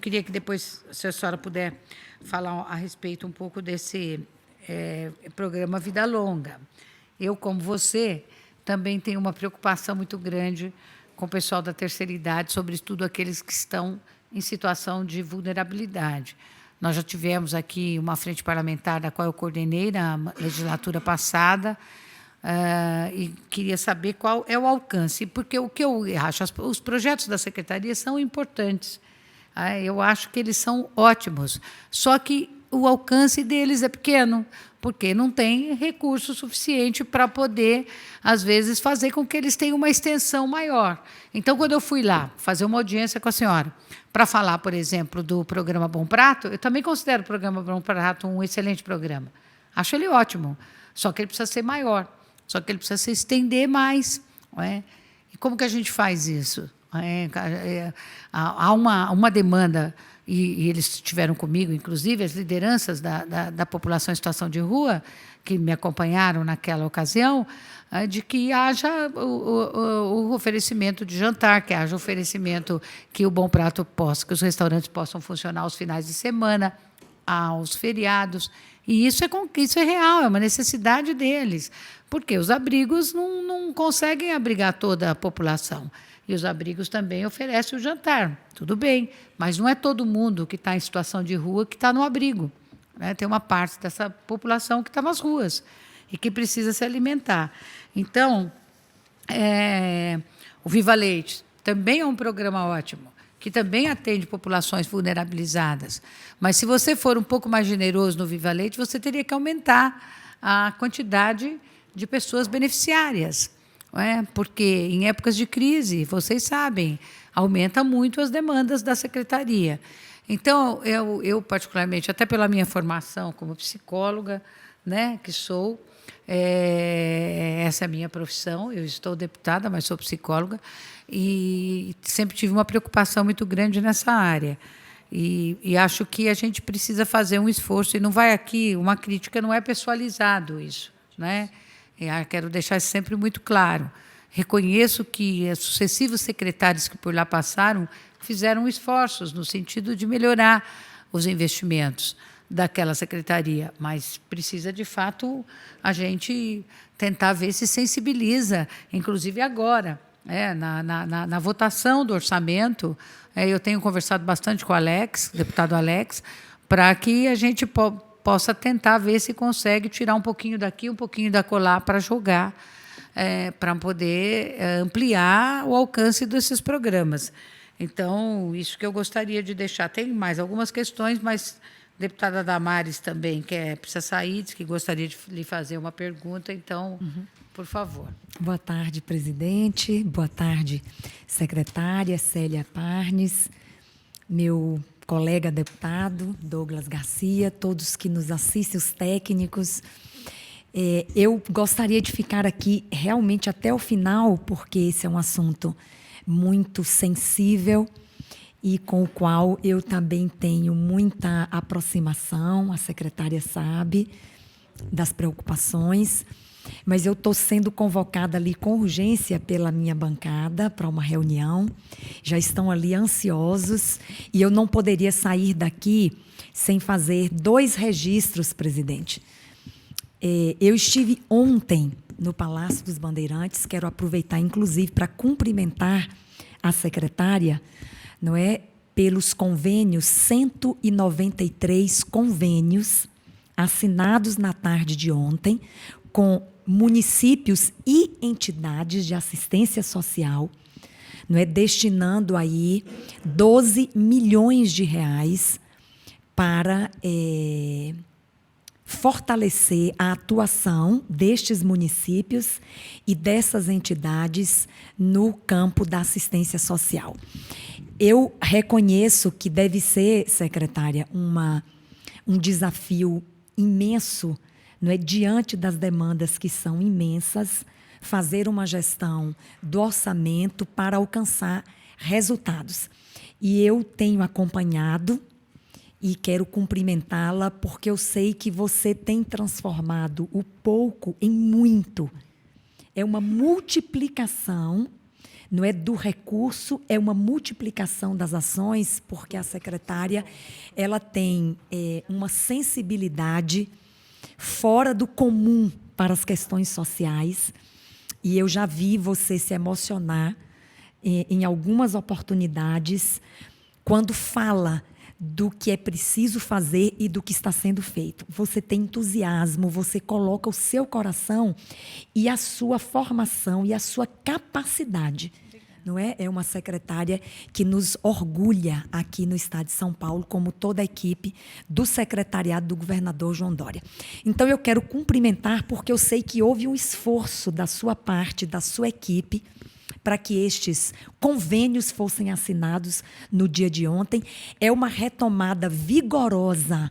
queria que depois, se a senhora puder falar a respeito um pouco desse programa Vida Longa. Eu, como você, também tenho uma preocupação muito grande com o pessoal da terceira idade, sobretudo aqueles que estão em situação de vulnerabilidade. Nós já tivemos aqui uma frente parlamentar, da qual eu coordenei na legislatura passada, e queria saber qual é o alcance, porque o que eu acho, os projetos da secretaria são importantes, eu acho que eles são ótimos, só que o alcance deles é pequeno, porque não tem recurso suficiente para poder, às vezes, fazer com que eles tenham uma extensão maior. Então, quando eu fui lá fazer uma audiência com a senhora, para falar, por exemplo, do programa Bom Prato, eu também considero o programa Bom Prato um excelente programa. Acho ele ótimo, só que ele precisa ser maior, só que ele precisa se estender mais. Não é? E como que a gente faz isso? Há uma demanda, e eles estiveram comigo, inclusive, as lideranças da população em situação de rua, que me acompanharam naquela ocasião, de que haja o oferecimento de jantar, que haja oferecimento, que o Bom Prato possa, que os restaurantes possam funcionar aos finais de semana, aos feriados. E isso é real, é uma necessidade deles, porque os abrigos não conseguem abrigar toda a população. E os abrigos também oferecem o jantar, tudo bem, mas não é todo mundo que está em situação de rua que está no abrigo. Né? Tem uma parte dessa população que está nas ruas e que precisa se alimentar. Então, o Viva Leite também é um programa ótimo, que também atende populações vulnerabilizadas. Mas, se você for um pouco mais generoso no Viva Leite, você teria que aumentar a quantidade de pessoas beneficiárias. Não é? Porque, em épocas de crise, vocês sabem, aumenta muito as demandas da secretaria. Então, eu particularmente, até pela minha formação como psicóloga, né, que sou, essa é a minha profissão, eu estou deputada, mas sou psicóloga, e sempre tive uma preocupação muito grande nessa área. E acho que a gente precisa fazer um esforço, e não vai aqui, uma crítica não é pessoalizado isso, né? Quero deixar isso sempre muito claro. Reconheço que os sucessivos secretários que por lá passaram fizeram esforços no sentido de melhorar os investimentos daquela secretaria, mas precisa, de fato, a gente tentar ver se sensibiliza, inclusive agora, na votação do orçamento. Eu tenho conversado bastante com o Alex, deputado Alex, para que a gente possa tentar ver se consegue tirar um pouquinho daqui, um pouquinho da acolá para jogar, para poder ampliar o alcance desses programas. Então, isso que eu gostaria de deixar. Tem mais algumas questões, mas a deputada Damares também precisa sair, diz que gostaria de lhe fazer uma pergunta, então, por favor. Boa tarde, presidente. Boa tarde, secretária Célia Parnes, meu colega deputado Douglas Garcia, todos que nos assistem, os técnicos. Eu gostaria de ficar aqui realmente até o final, porque esse é um assunto muito sensível e com o qual eu também tenho muita aproximação, a secretária sabe das preocupações, mas eu estou sendo convocada ali com urgência pela minha bancada para uma reunião, já estão ali ansiosos e eu não poderia sair daqui sem fazer 2 registros, presidente. Eu estive ontem no Palácio dos Bandeirantes, quero aproveitar, inclusive, para cumprimentar a secretária, não é, pelos convênios, 193 convênios assinados na tarde de ontem com municípios e entidades de assistência social, não é, destinando aí 12 milhões de reais para fortalecer a atuação destes municípios e dessas entidades no campo da assistência social. Eu reconheço que deve ser, secretária, um desafio imenso, não é, diante das demandas que são imensas, fazer uma gestão do orçamento para alcançar resultados. E eu tenho acompanhado e quero cumprimentá-la porque eu sei que você tem transformado o pouco em muito. É uma multiplicação, não é, do recurso, é uma multiplicação das ações, porque a secretária ela tem uma sensibilidade fora do comum para as questões sociais, e eu já vi você se emocionar em algumas oportunidades quando fala do que é preciso fazer e do que está sendo feito. Você tem entusiasmo, você coloca o seu coração e a sua formação e a sua capacidade. Não é? É uma secretária que nos orgulha aqui no estado de São Paulo, como toda a equipe do secretariado do governador João Dória. Então, eu quero cumprimentar, porque eu sei que houve um esforço da sua parte, da sua equipe, para que estes convênios fossem assinados no dia de ontem. É uma retomada vigorosa,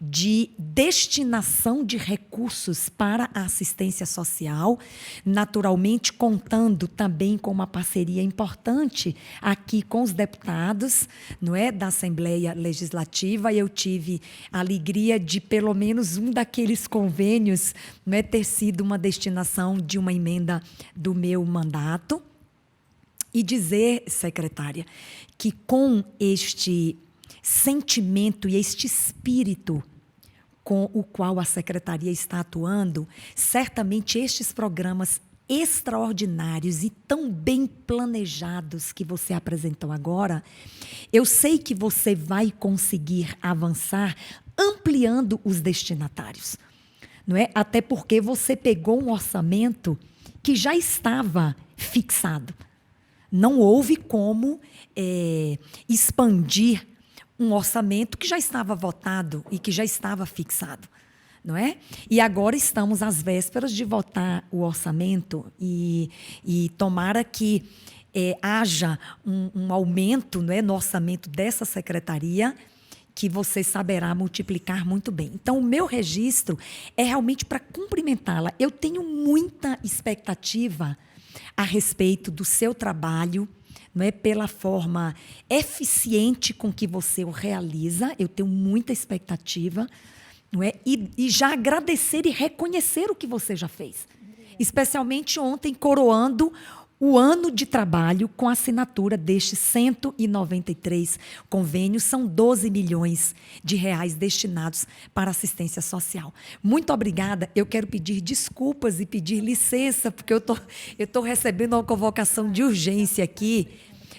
de destinação de recursos para a assistência social, naturalmente contando também com uma parceria importante aqui com os deputados, não é, da Assembleia Legislativa. Eu tive a alegria de, pelo menos, um daqueles convênios, não é, ter sido uma destinação de uma emenda do meu mandato. E dizer, secretária, que com este sentimento e este espírito com o qual a secretaria está atuando, certamente estes programas extraordinários e tão bem planejados que você apresentou agora, eu sei que você vai conseguir avançar ampliando os destinatários, não é? Até porque você pegou um orçamento que já estava fixado. Não houve como expandir um orçamento que já estava votado e que já estava fixado. Não é? E agora estamos às vésperas de votar o orçamento e tomara que haja um aumento, não é, no orçamento dessa secretaria, que você saberá multiplicar muito bem. Então, o meu registro é realmente para cumprimentá-la. Eu tenho muita expectativa a respeito do seu trabalho, não é, pela forma eficiente com que você o realiza. Eu tenho muita expectativa. Não é? E já agradecer e reconhecer o que você já fez. Especialmente ontem, coroando o ano de trabalho com a assinatura destes 193 convênios. São 12 milhões de reais destinados para assistência social. Muito obrigada. Eu quero pedir desculpas e pedir licença, porque eu tô recebendo uma convocação de urgência aqui,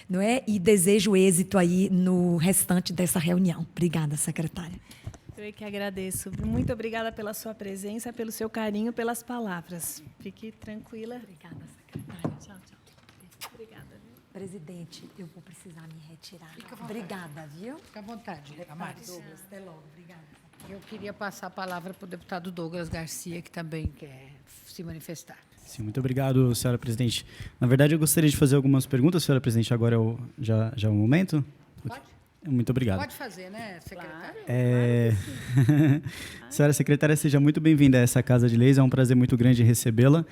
não é? E desejo êxito aí no restante dessa reunião. Obrigada, secretária. Eu que agradeço. Muito obrigada pela sua presença, pelo seu carinho, pelas palavras. Fique tranquila. Obrigada, secretária. Tchau, tchau. Obrigada. Presidente, eu vou precisar me retirar. Obrigada, viu? Fica à vontade, Damares. Douglas, até logo. Obrigada. Eu queria passar a palavra para o deputado Douglas Garcia, que também quer se manifestar. Sim, muito obrigado, senhora presidente. Na verdade, eu gostaria de fazer algumas perguntas, senhora presidente. Agora já é o momento? Pode? Muito obrigado. Pode fazer, né, secretário? Senhora secretária, seja muito bem-vinda a essa Casa de Leis. É um prazer muito grande recebê-la.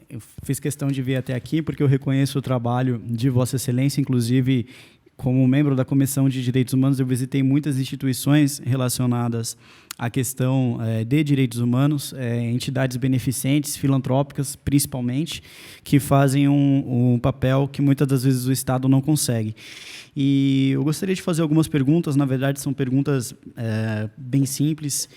Eu fiz questão de vir até aqui porque eu reconheço o trabalho de Vossa Excelência, inclusive como membro da Comissão de Direitos Humanos, eu visitei muitas instituições relacionadas à questão de direitos humanos, entidades beneficentes, filantrópicas, principalmente, que fazem um papel que muitas das vezes o Estado não consegue. E eu gostaria de fazer algumas perguntas, na verdade são perguntas bem simples,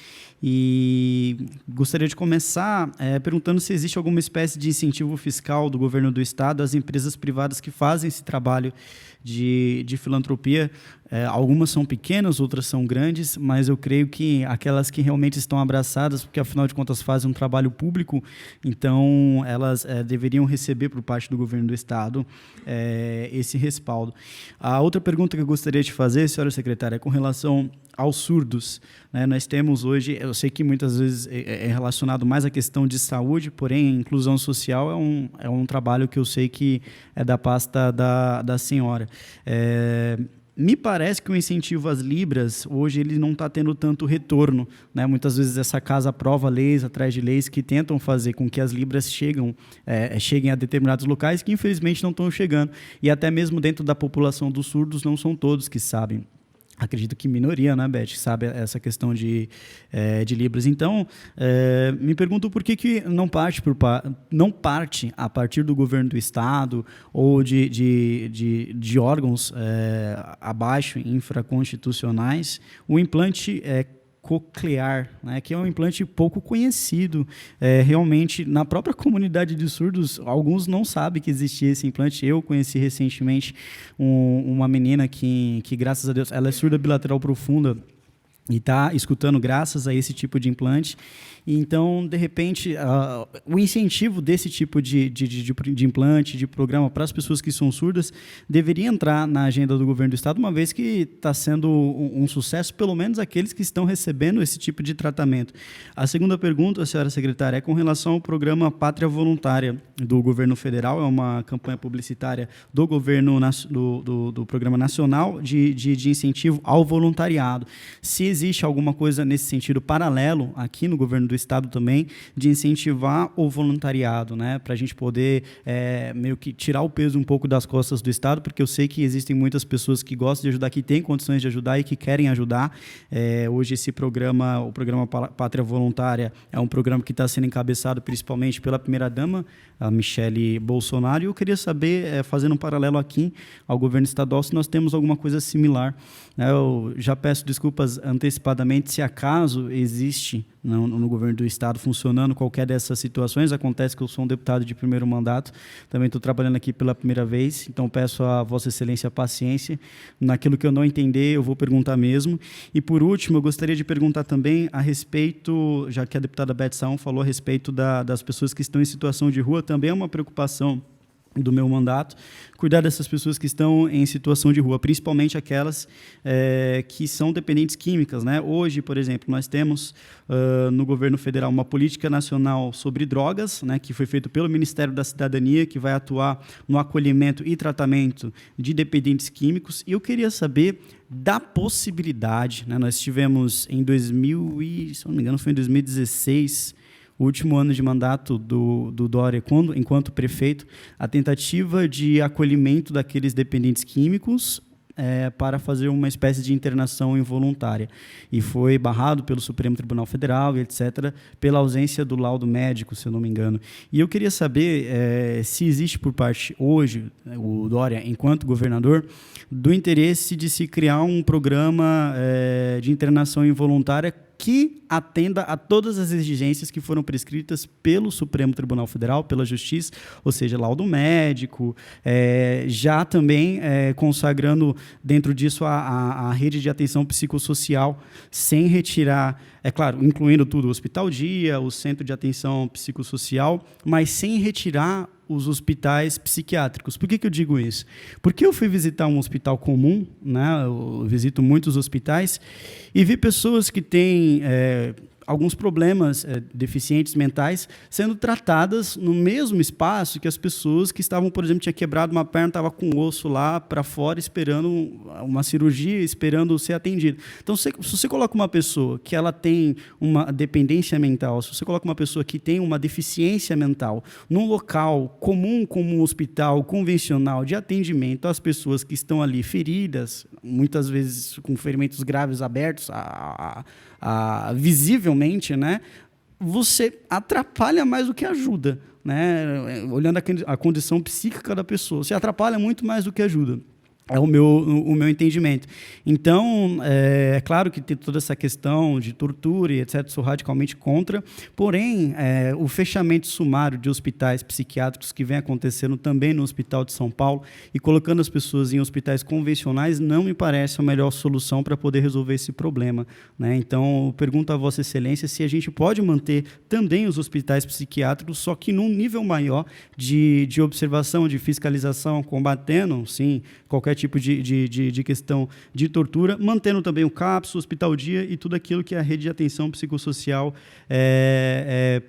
e gostaria de começar perguntando se existe alguma espécie de incentivo fiscal do governo do Estado às empresas privadas que fazem esse trabalho de filantropia. Algumas são pequenas, outras são grandes, mas eu creio que aquelas que realmente estão abraçadas, porque afinal de contas fazem um trabalho público, então elas deveriam receber por parte do governo do Estado esse respaldo. A outra pergunta que eu gostaria de fazer, senhora secretária, é com relação aos surdos. Nós temos hoje, eu sei que muitas vezes é relacionado mais à questão de saúde, porém a inclusão social é um trabalho que eu sei que é da pasta da senhora. Me parece que o incentivo às libras, hoje, ele não está tendo tanto retorno, né? Muitas vezes essa casa aprova leis atrás de leis que tentam fazer com que as libras cheguem a determinados locais que, infelizmente, não estão chegando. E até mesmo dentro da população dos surdos, não são todos que sabem. Acredito que minoria, né, Beth, sabe essa questão de libras. Então, me pergunto por que não parte a partir do governo do Estado ou de órgãos abaixo, infraconstitucionais, o implante coclear, né, que é um implante pouco conhecido. Realmente, na própria comunidade de surdos, alguns não sabem que existia esse implante. Eu conheci recentemente uma menina que, graças a Deus, ela é surda bilateral profunda e está escutando graças a esse tipo de implante. Então, de repente, o incentivo desse tipo de implante, de programa para as pessoas que são surdas, deveria entrar na agenda do governo do Estado, uma vez que está sendo um sucesso, pelo menos aqueles que estão recebendo esse tipo de tratamento. A segunda pergunta, senhora secretária, é com relação ao programa Pátria Voluntária do governo federal. É uma campanha publicitária do governo do Programa Nacional de Incentivo ao Voluntariado. Se existe alguma coisa nesse sentido paralelo aqui no governo do Estado também, de incentivar o voluntariado, né, para a gente poder meio que tirar o peso um pouco das costas do Estado, porque eu sei que existem muitas pessoas que gostam de ajudar, que têm condições de ajudar e que querem ajudar. Hoje esse programa, o programa Pátria Voluntária, é um programa que está sendo encabeçado principalmente pela primeira-dama, a Michele Bolsonaro, e eu queria saber, fazendo um paralelo aqui ao governo estadual, se nós temos alguma coisa similar. Eu já peço desculpas antecipadamente se acaso existe no governo do Estado funcionando qualquer dessas situações. Acontece que eu sou um deputado de primeiro mandato, também estou trabalhando aqui pela primeira vez, então peço a Vossa Excelência paciência. Naquilo que eu não entender, eu vou perguntar mesmo. E, por último, eu gostaria de perguntar também a respeito, já que a deputada Beth Saon falou a respeito das pessoas que estão em situação de rua, também é uma preocupação do meu mandato, cuidar dessas pessoas que estão em situação de rua, principalmente aquelas que são dependentes químicas, né? Hoje, por exemplo, nós temos no governo federal uma política nacional sobre drogas, né, que foi feito pelo Ministério da Cidadania, que vai atuar no acolhimento e tratamento de dependentes químicos. E eu queria saber da possibilidade, né? Nós tivemos em 2000 e, se não me engano, foi em 2016, o último ano de mandato do Dória, enquanto prefeito, a tentativa de acolhimento daqueles dependentes químicos para fazer uma espécie de internação involuntária. E foi barrado pelo Supremo Tribunal Federal, e etc., pela ausência do laudo médico, se eu não me engano. E eu queria saber se existe por parte, hoje, o Dória, enquanto governador, do interesse de se criar um programa de internação involuntária que atenda a todas as exigências que foram prescritas pelo Supremo Tribunal Federal, pela Justiça, ou seja, laudo médico, já também consagrando dentro disso a rede de atenção psicossocial, sem retirar, é claro, incluindo tudo, o Hospital Dia, o Centro de Atenção Psicossocial, mas sem retirar os hospitais psiquiátricos. Por que eu digo isso? Porque eu fui visitar um hospital comum, né? Eu visito muitos hospitais, e vi pessoas que têm alguns problemas deficientes mentais sendo tratadas no mesmo espaço que as pessoas que estavam, por exemplo, tinha quebrado uma perna, estava com o osso lá para fora, esperando uma cirurgia, esperando ser atendido. Então, se você coloca uma pessoa que ela tem uma dependência mental, se você coloca uma pessoa que tem uma deficiência mental num local comum como um hospital convencional de atendimento às pessoas que estão ali feridas, muitas vezes com ferimentos graves abertos, visivelmente, né, você atrapalha mais do que ajuda, né? Olhando a condição psíquica da pessoa, você atrapalha muito mais do que ajuda. É o meu entendimento. Então, é claro que tem toda essa questão de tortura e etc., sou radicalmente contra, porém, o fechamento sumário de hospitais psiquiátricos que vem acontecendo também no Hospital de São Paulo e colocando as pessoas em hospitais convencionais não me parece a melhor solução para poder resolver esse problema, né? Então, eu pergunto a Vossa Excelência se a gente pode manter também os hospitais psiquiátricos, só que num nível maior de observação, de fiscalização, combatendo, sim, qualquer tipo de questão de tortura, mantendo também o CAPS, o Hospital Dia e tudo aquilo que a rede de atenção psicossocial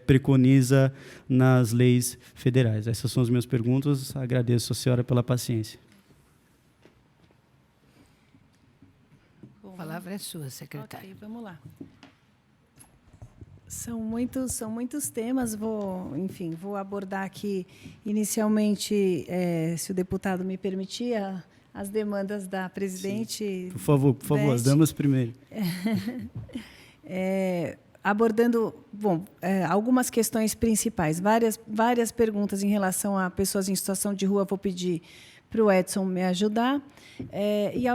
preconiza nas leis federais. Essas são as minhas perguntas. Agradeço a senhora pela paciência. A palavra é sua, secretária. Ok, vamos lá. São muitos temas. Vou abordar aqui inicialmente, se o deputado me permitir, as demandas da presidente. Sim. Por favor, as damas primeiro. Abordando, algumas questões principais, várias perguntas em relação a pessoas em situação de rua. Vou pedir para o Edson me ajudar.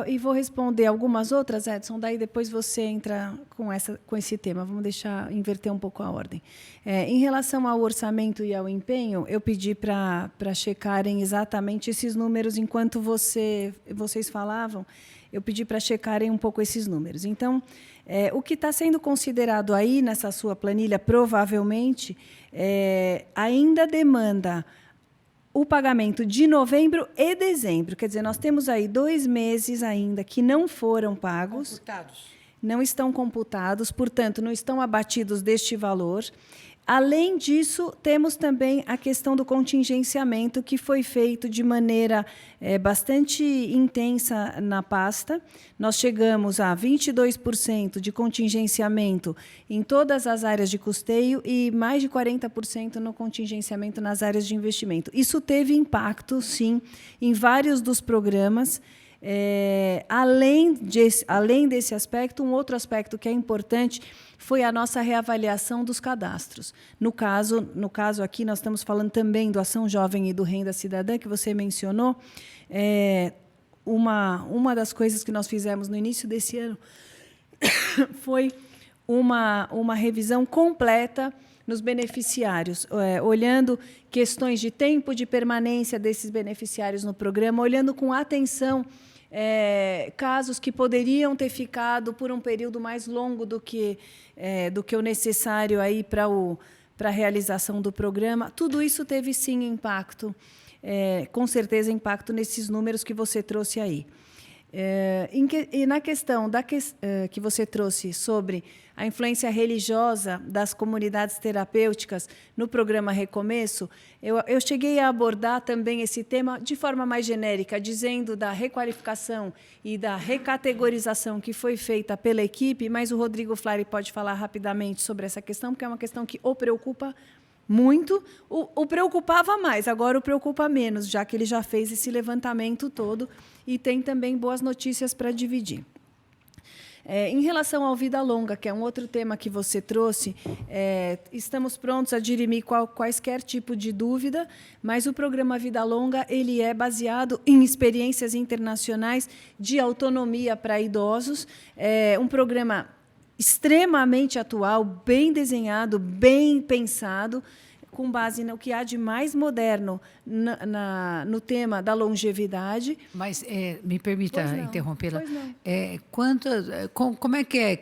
E vou responder algumas outras, Edson, daí depois você entra com esse tema. Vamos inverter um pouco a ordem. Em relação ao orçamento e ao empenho, eu pedi para checarem exatamente esses números. Enquanto vocês falavam, eu pedi para checarem um pouco esses números. Então, o que está sendo considerado aí nessa sua planilha, provavelmente, ainda demanda o pagamento de novembro e dezembro. Quer dizer, nós temos aí 2 meses ainda que não foram pagos. Computados. Não estão computados, portanto, não estão abatidos deste valor. Além disso, temos também a questão do contingenciamento, que foi feito de maneira bastante intensa na pasta. Nós chegamos a 22% de contingenciamento em todas as áreas de custeio e mais de 40% no contingenciamento nas áreas de investimento. Isso teve impacto, sim, em vários dos programas. Além desse aspecto, um outro aspecto que é importante foi a nossa reavaliação dos cadastros. No caso aqui, nós estamos falando também do Ação Jovem e do Renda Cidadã, que você mencionou. Uma das coisas que nós fizemos no início desse ano foi uma revisão completa nos beneficiários, olhando questões de tempo de permanência desses beneficiários no programa, olhando com atenção casos que poderiam ter ficado por um período mais longo do que o necessário aí para a realização do programa. Tudo isso teve, sim, impacto com certeza, impacto nesses números que você trouxe aí. E na questão que você trouxe sobre a influência religiosa das comunidades terapêuticas no programa Recomeço, eu cheguei a abordar também esse tema de forma mais genérica, dizendo da requalificação e da recategorização que foi feita pela equipe, mas o Rodrigo Flari pode falar rapidamente sobre essa questão, porque é uma questão que o preocupa muito, o preocupava mais, agora o preocupa menos, já que ele já fez esse levantamento todo e tem também boas notícias para dividir. Em relação ao Vida Longa, que é um outro tema que você trouxe, estamos prontos a dirimir quaisquer tipo de dúvida, mas o programa Vida Longa ele é baseado em experiências internacionais de autonomia para idosos, um programa extremamente atual, bem desenhado, bem pensado, com base no que há de mais moderno no tema da longevidade. Mas me permita interrompê-la. Como é que é?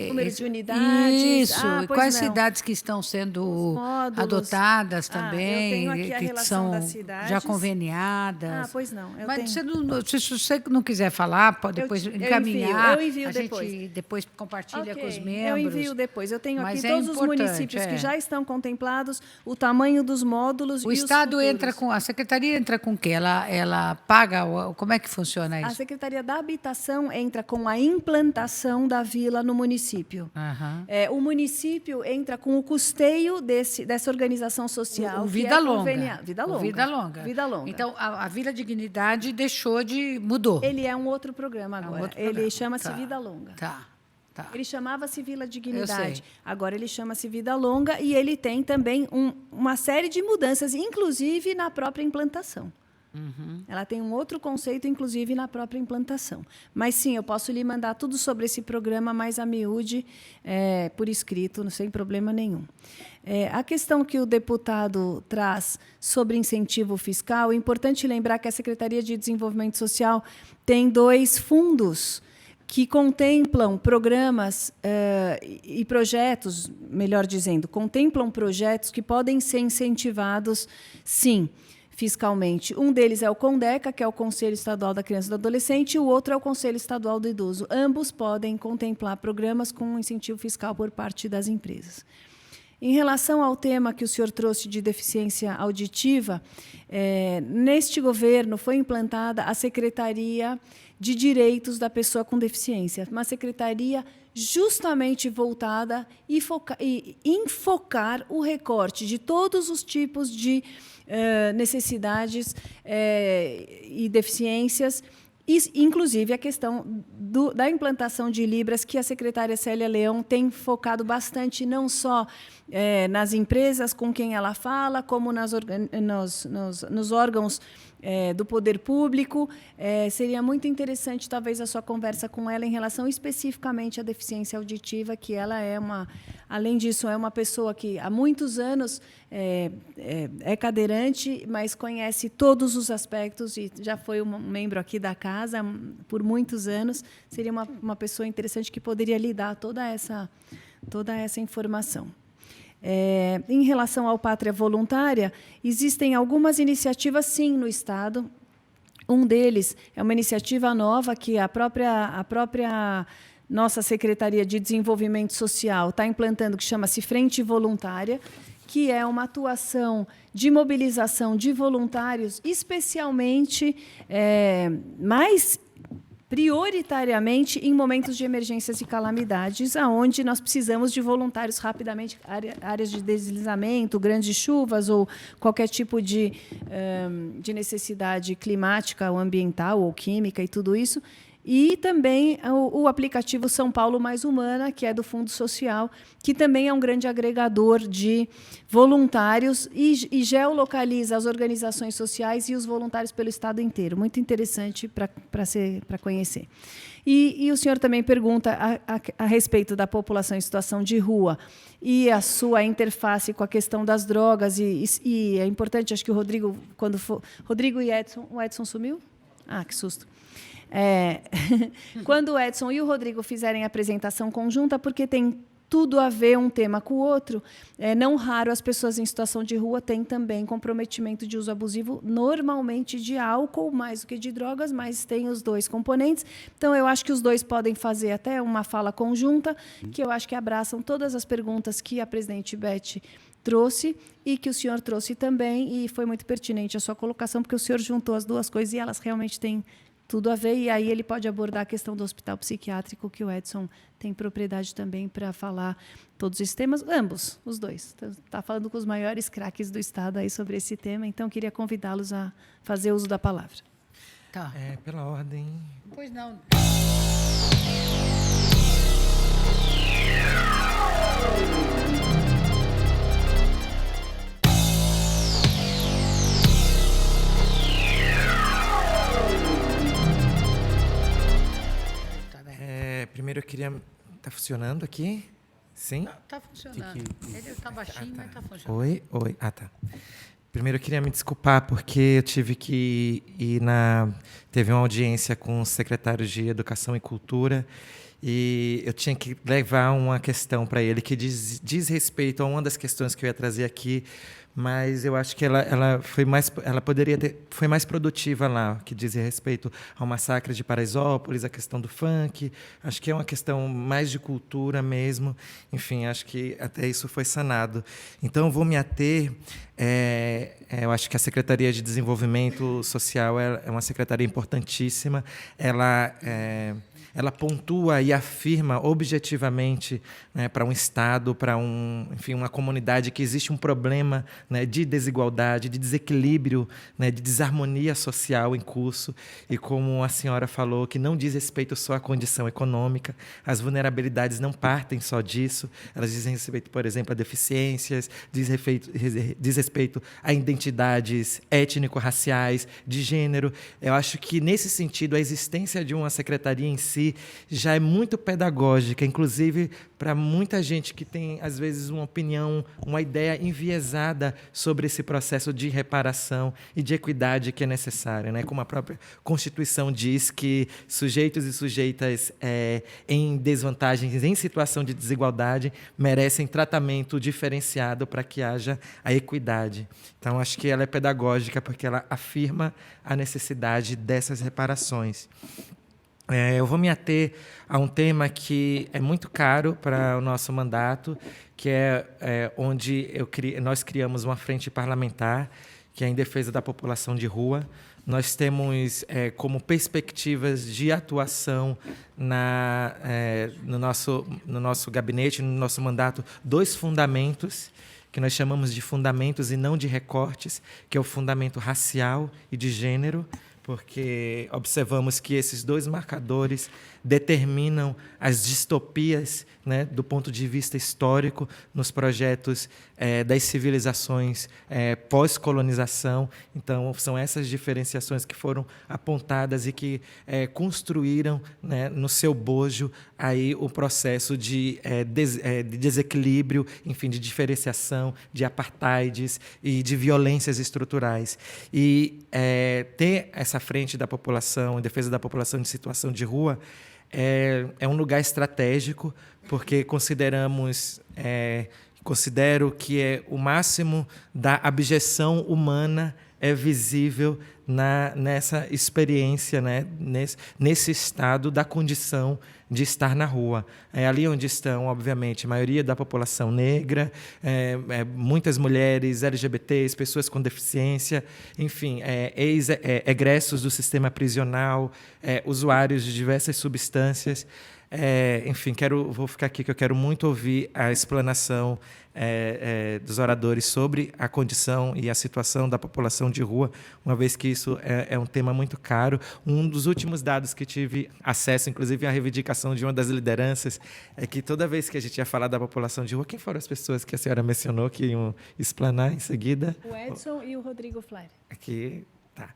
Número de unidades. Isso. Quais cidades que estão sendo adotadas também? Eu tenho aqui a que relação são das cidades. já conveniadas? Pois não. Mas se você não quiser falar, pode depois encaminhar. Eu envio depois. A gente depois compartilha com os membros. Eu envio depois. Eu tenho aqui Mas todos os municípios que já estão contemplados, o tamanho dos módulos o e Estado os entra com... A Secretaria entra com o quê? Ela paga... Como é que funciona isso? A Secretaria da Habitação entra com a implantação da vila no município. Uhum. O município entra com o custeio dessa organização social. O Vida Longa. Vida Longa. Vida Longa. Vida Longa. Então, a Vila Dignidade mudou. Ele é um outro programa agora. Ele chama-se Vida Longa. Tá. Ele chamava-se Vila Dignidade. Agora ele chama-se Vida Longa e ele tem também uma série de mudanças, inclusive na própria implantação. Uhum. Ela tem um outro conceito, inclusive na própria implantação. Mas sim, eu posso lhe mandar tudo sobre esse programa mais a miúde, por escrito, sem problema nenhum. A questão que o deputado traz sobre incentivo fiscal, é importante lembrar que a Secretaria de Desenvolvimento Social tem 2 fundos que contemplam programas e projetos, melhor dizendo, contemplam projetos que podem ser incentivados, sim, fiscalmente. Um deles é o CONDECA, que é o Conselho Estadual da Criança e do Adolescente, e o outro é o Conselho Estadual do Idoso. Ambos podem contemplar programas com incentivo fiscal por parte das empresas. Em relação ao tema que o senhor trouxe de deficiência auditiva, neste governo foi implantada a Secretaria de Direitos da Pessoa com Deficiência, uma secretaria justamente voltada e enfocar o recorte de todos os tipos de necessidades e deficiências, inclusive a questão da implantação de Libras, que a secretária Célia Leão tem focado bastante, não só nas empresas com quem ela fala, como nos órgãos do poder público. Seria muito interessante, talvez, a sua conversa com ela em relação especificamente à deficiência auditiva, que ela além disso, é uma pessoa que há muitos anos é cadeirante, mas conhece todos os aspectos e já foi um membro aqui da casa por muitos anos. Seria uma pessoa interessante que poderia lhe dar toda essa informação. Em relação ao Pátria Voluntária, existem algumas iniciativas, sim, no Estado. Um deles é uma iniciativa nova que a própria nossa Secretaria de Desenvolvimento Social está implantando, que chama-se Frente Voluntária, que é uma atuação de mobilização de voluntários, especialmente mais prioritariamente em momentos de emergências e calamidades, aonde nós precisamos de voluntários rapidamente, áreas de deslizamento, grandes chuvas ou qualquer tipo de necessidade climática ou ambiental ou química e tudo isso. E também o aplicativo São Paulo Mais Humana, que é do Fundo Social, que também é um grande agregador de voluntários e geolocaliza as organizações sociais e os voluntários pelo Estado inteiro. Muito interessante para conhecer. E o senhor também pergunta a respeito da população em situação de rua e a sua interface com a questão das drogas. E é importante, acho que o Rodrigo, quando for... Rodrigo e Edson... O Edson sumiu? Ah, que susto. Quando o Edson e o Rodrigo fizerem a apresentação conjunta, porque tem tudo a ver um tema com o outro. Não raro as pessoas em situação de rua têm também comprometimento de uso abusivo, normalmente de álcool mais do que de drogas, mas tem os dois componentes. Então, eu acho que os dois podem fazer até uma fala conjunta, que eu acho que abraçam todas as perguntas que a presidente Beth trouxe e que o senhor trouxe também, e foi muito pertinente a sua colocação, porque o senhor juntou as duas coisas e elas realmente têm tudo a ver, e aí ele pode abordar a questão do hospital psiquiátrico, que o Edson tem propriedade também para falar todos esses temas, ambos, os dois. Está falando com os maiores craques do Estado aí sobre esse tema, então queria convidá-los a fazer uso da palavra. Tá. Pela ordem. Pois não. Primeiro eu queria... Está funcionando aqui? Sim? Está funcionando. Ele está baixinho, mas está funcionando. Oi. Tá. Primeiro eu queria me desculpar porque eu tive que ir Teve uma audiência com os secretários de Educação e Cultura e eu tinha que levar uma questão para ele que diz respeito a uma das questões que eu ia trazer aqui, mas eu acho que ela foi mais produtiva lá, que diz respeito ao massacre de Paraisópolis, a questão do funk. Acho que é uma questão mais de cultura mesmo. Enfim, acho que até isso foi sanado. Então, eu vou me ater. Eu acho que a Secretaria de Desenvolvimento Social é uma secretaria importantíssima. Ela pontua e afirma objetivamente, né, para um Estado, para uma comunidade, que existe um problema, né, de desigualdade, de desequilíbrio, né, de desarmonia social em curso. E como a senhora falou, que não diz respeito só à condição econômica, as vulnerabilidades não partem só disso, elas dizem respeito, por exemplo, a deficiências, diz respeito a identidades étnico-raciais, de gênero. Eu acho que, nesse sentido, a existência de uma secretaria em si já é muito pedagógica, inclusive para muita gente que tem, às vezes, uma opinião, uma ideia enviesada sobre esse processo de reparação e de equidade que é necessário, né? Como a própria Constituição diz, que sujeitos e sujeitas em desvantagens, em situação de desigualdade, merecem tratamento diferenciado para que haja a equidade. Então, acho que ela é pedagógica porque ela afirma a necessidade dessas reparações. Eu vou me ater a um tema que é muito caro para o nosso mandato, que é onde nós criamos uma frente parlamentar, que é em defesa da população de rua. Nós temos como perspectivas de atuação no nosso gabinete, no nosso mandato, 2 fundamentos, que nós chamamos de fundamentos e não de recortes, que é o fundamento racial e de gênero, porque observamos que esses 2 marcadores determinam as distopias, né, do ponto de vista histórico, nos projetos das civilizações pós-colonização. Então, são essas diferenciações que foram apontadas e que construíram, né, no seu bojo aí o processo de desequilíbrio, enfim, de diferenciação, de apartheids e de violências estruturais. E ter essa frente da população, em defesa da população em situação de rua, é um lugar estratégico, porque considero que o máximo da abjeção humana é visível nessa experiência, né? nesse estado da condição de estar na rua. É ali onde estão, obviamente, a maioria da população negra, muitas mulheres, LGBTs, pessoas com deficiência, enfim, egressos do sistema prisional, usuários de diversas substâncias. Enfim, vou ficar aqui, que eu quero muito ouvir a explanação dos oradores sobre a condição e a situação da população de rua, uma vez que isso é um tema muito caro. Um dos últimos dados que tive acesso, inclusive à reivindicação de uma das lideranças, é que toda vez que a gente ia falar da população de rua, quem foram as pessoas que a senhora mencionou que iam explanar em seguida? O Edson e o Rodrigo Flair. Aqui, tá.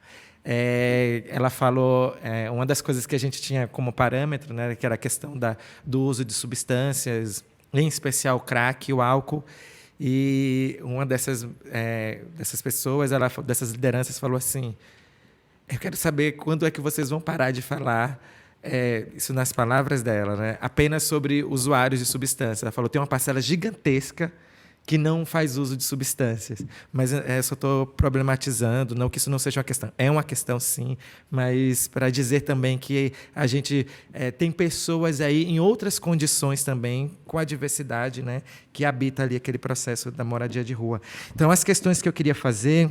Ela falou, uma das coisas que a gente tinha como parâmetro, né, que era a questão do uso de substâncias, em especial o crack e o álcool, e uma dessas pessoas, dessas lideranças, falou assim: eu quero saber quando é que vocês vão parar de falar isso nas palavras dela, né, apenas sobre usuários de substâncias. Ela falou tem uma parcela gigantesca que não faz uso de substâncias. Mas eu só estou problematizando, não que isso não seja uma questão. É uma questão, sim, mas para dizer também que a gente tem pessoas aí em outras condições também, com a diversidade, né, que habita ali aquele processo da moradia de rua. Então, as questões que eu queria fazer...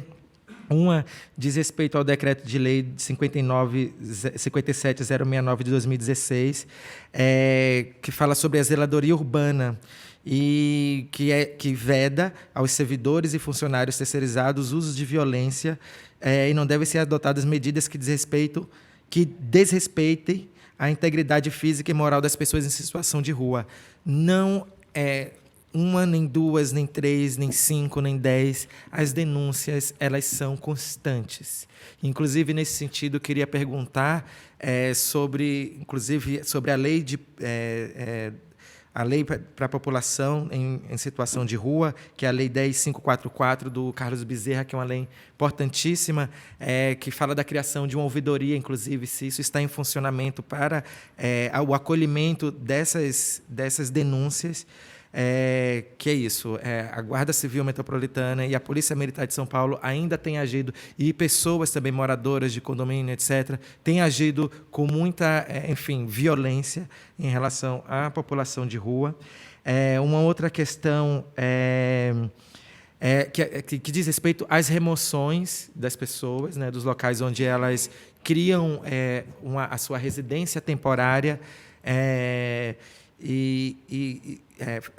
Uma diz respeito ao decreto de lei 57069 de 2016, que fala sobre a zeladoria urbana e que veda aos servidores e funcionários terceirizados usos de violência e não devem ser adotadas medidas que desrespeitem a integridade física e moral das pessoas em situação de rua. Não uma, nem duas, nem três, nem cinco, nem 10. As denúncias, elas são constantes. Inclusive, nesse sentido, eu queria perguntar sobre a lei a lei para a população em situação de rua, que é a Lei 10.544, do Carlos Bezerra, que é uma lei importantíssima, que fala da criação de uma ouvidoria, inclusive, se isso está em funcionamento para o acolhimento dessas denúncias. Que é isso, a Guarda Civil Metropolitana e a Polícia Militar de São Paulo ainda têm agido, e pessoas também moradoras de condomínio, etc., têm agido com muita, violência em relação à população de rua. Uma outra questão que diz respeito às remoções das pessoas, né, dos locais onde elas criam a sua residência temporária,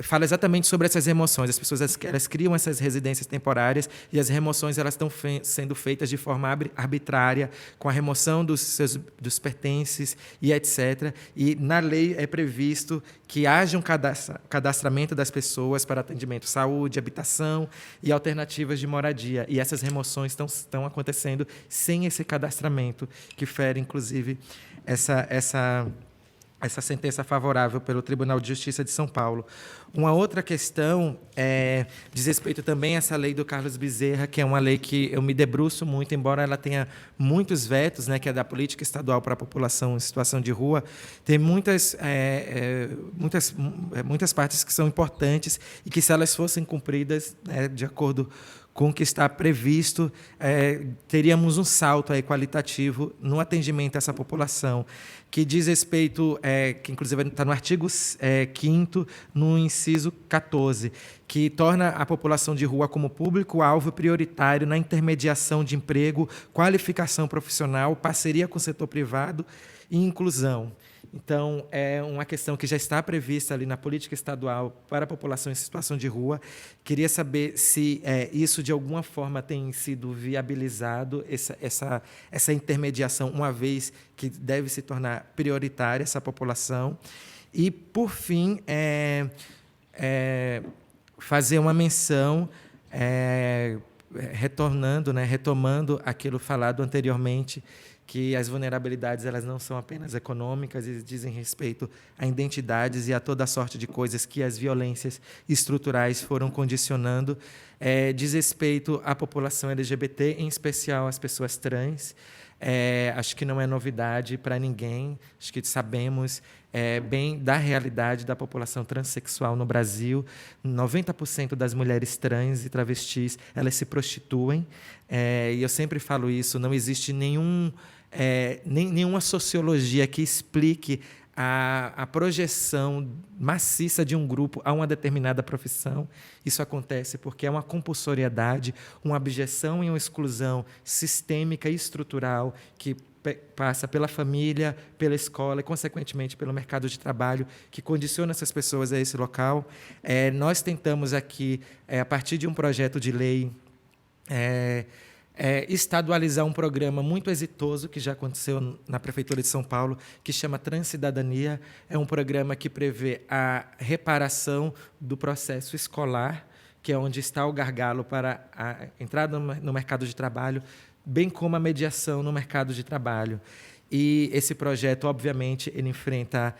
fala exatamente sobre essas remoções. As pessoas elas criam essas residências temporárias e as remoções elas estão sendo feitas de forma arbitrária, com a remoção dos pertences e etc. E na lei é previsto que haja um cadastramento das pessoas para atendimento, saúde, habitação e alternativas de moradia. E essas remoções estão acontecendo sem esse cadastramento, que fere, inclusive, essa sentença favorável pelo Tribunal de Justiça de São Paulo. Uma outra questão diz respeito também a essa lei do Carlos Bezerra, que é uma lei que eu me debruço muito, embora ela tenha muitos vetos, né, que é da política estadual para a população em situação de rua, tem muitas partes que são importantes e que, se elas fossem cumpridas, de acordo com o que está previsto, teríamos um salto qualitativo no atendimento a essa população, que diz respeito, que inclusive está no artigo 5º, no inciso 14, que torna a população de rua como público-alvo prioritário na intermediação de emprego, qualificação profissional, parceria com o setor privado e inclusão. Então, é uma questão que já está prevista ali na política estadual para a população em situação de rua. Queria saber se isso, de alguma forma, tem sido viabilizado, essa intermediação, uma vez que deve se tornar prioritária essa população. E, por fim, fazer uma menção, retomando aquilo falado anteriormente, que as vulnerabilidades elas não são apenas econômicas, e dizem respeito a identidades e a toda sorte de coisas que as violências estruturais foram condicionando. Diz respeito à população LGBT, em especial às pessoas trans. Acho que não é novidade para ninguém, acho que sabemos bem da realidade da população transexual no Brasil. 90% das mulheres trans e travestis elas se prostituem, e eu sempre falo isso, não existe nenhuma sociologia que explique a projeção maciça de um grupo a uma determinada profissão. Isso acontece porque é uma compulsoriedade, uma abjeção e uma exclusão sistêmica e estrutural que passa pela família, pela escola e, consequentemente, pelo mercado de trabalho, que condiciona essas pessoas a esse local. Nós tentamos aqui, a partir de um projeto de lei, estadualizar um programa muito exitoso que já aconteceu na Prefeitura de São Paulo, que chama Transcidadania. É um programa que prevê a reparação do processo escolar, que é onde está o gargalo para a entrada no mercado de trabalho, bem como a mediação no mercado de trabalho. E esse projeto, obviamente, ele enfrenta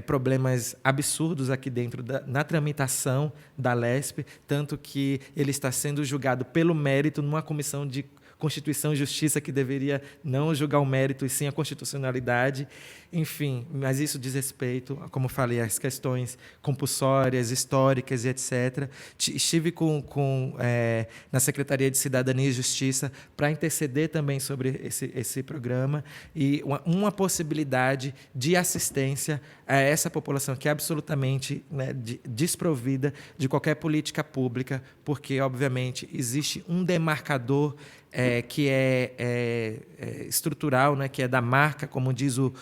problemas absurdos aqui dentro na tramitação da LESP, tanto que ele está sendo julgado pelo mérito numa comissão de Constituição e Justiça, que deveria não julgar o mérito e sim a constitucionalidade. Enfim, mas isso diz respeito, como falei, às questões compulsórias, históricas e etc. Estive na Secretaria de Cidadania e Justiça para interceder também sobre esse programa e uma possibilidade de assistência a essa população que é absolutamente, né, desprovida de qualquer política pública, porque, obviamente, existe um demarcador que é estrutural, né, que é da marca, como diz o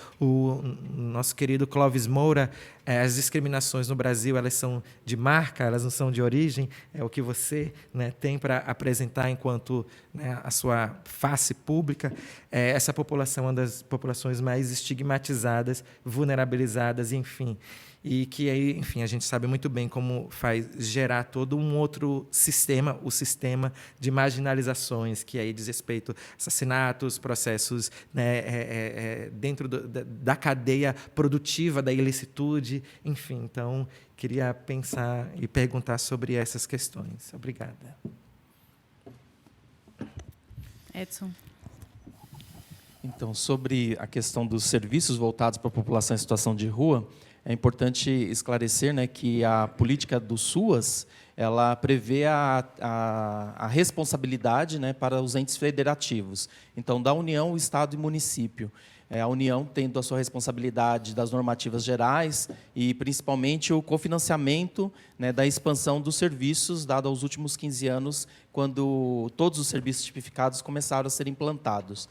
nosso querido Clóvis Moura. As discriminações no Brasil, elas são de marca, elas não são de origem, é o que você, né, tem para apresentar enquanto, né, a sua face pública. Essa população é uma das populações mais estigmatizadas, vulnerabilizadas, enfim. E que aí, enfim, a gente sabe muito bem como faz gerar todo um outro sistema, o sistema de marginalizações, que aí diz respeito a assassinatos, processos, né, dentro da cadeia produtiva da ilicitude, enfim. Então, queria pensar e perguntar sobre essas questões. Obrigada. Edson. Então, sobre a questão dos serviços voltados para a população em situação de rua, é importante esclarecer, né, que a política do SUAS, ela prevê a responsabilidade, né, para os entes federativos. Então, da União, o Estado e município. A União tendo a sua responsabilidade das normativas gerais e, principalmente, o cofinanciamento, né, da expansão dos serviços, dado aos últimos 15 anos, quando todos os serviços tipificados começaram a ser implantados.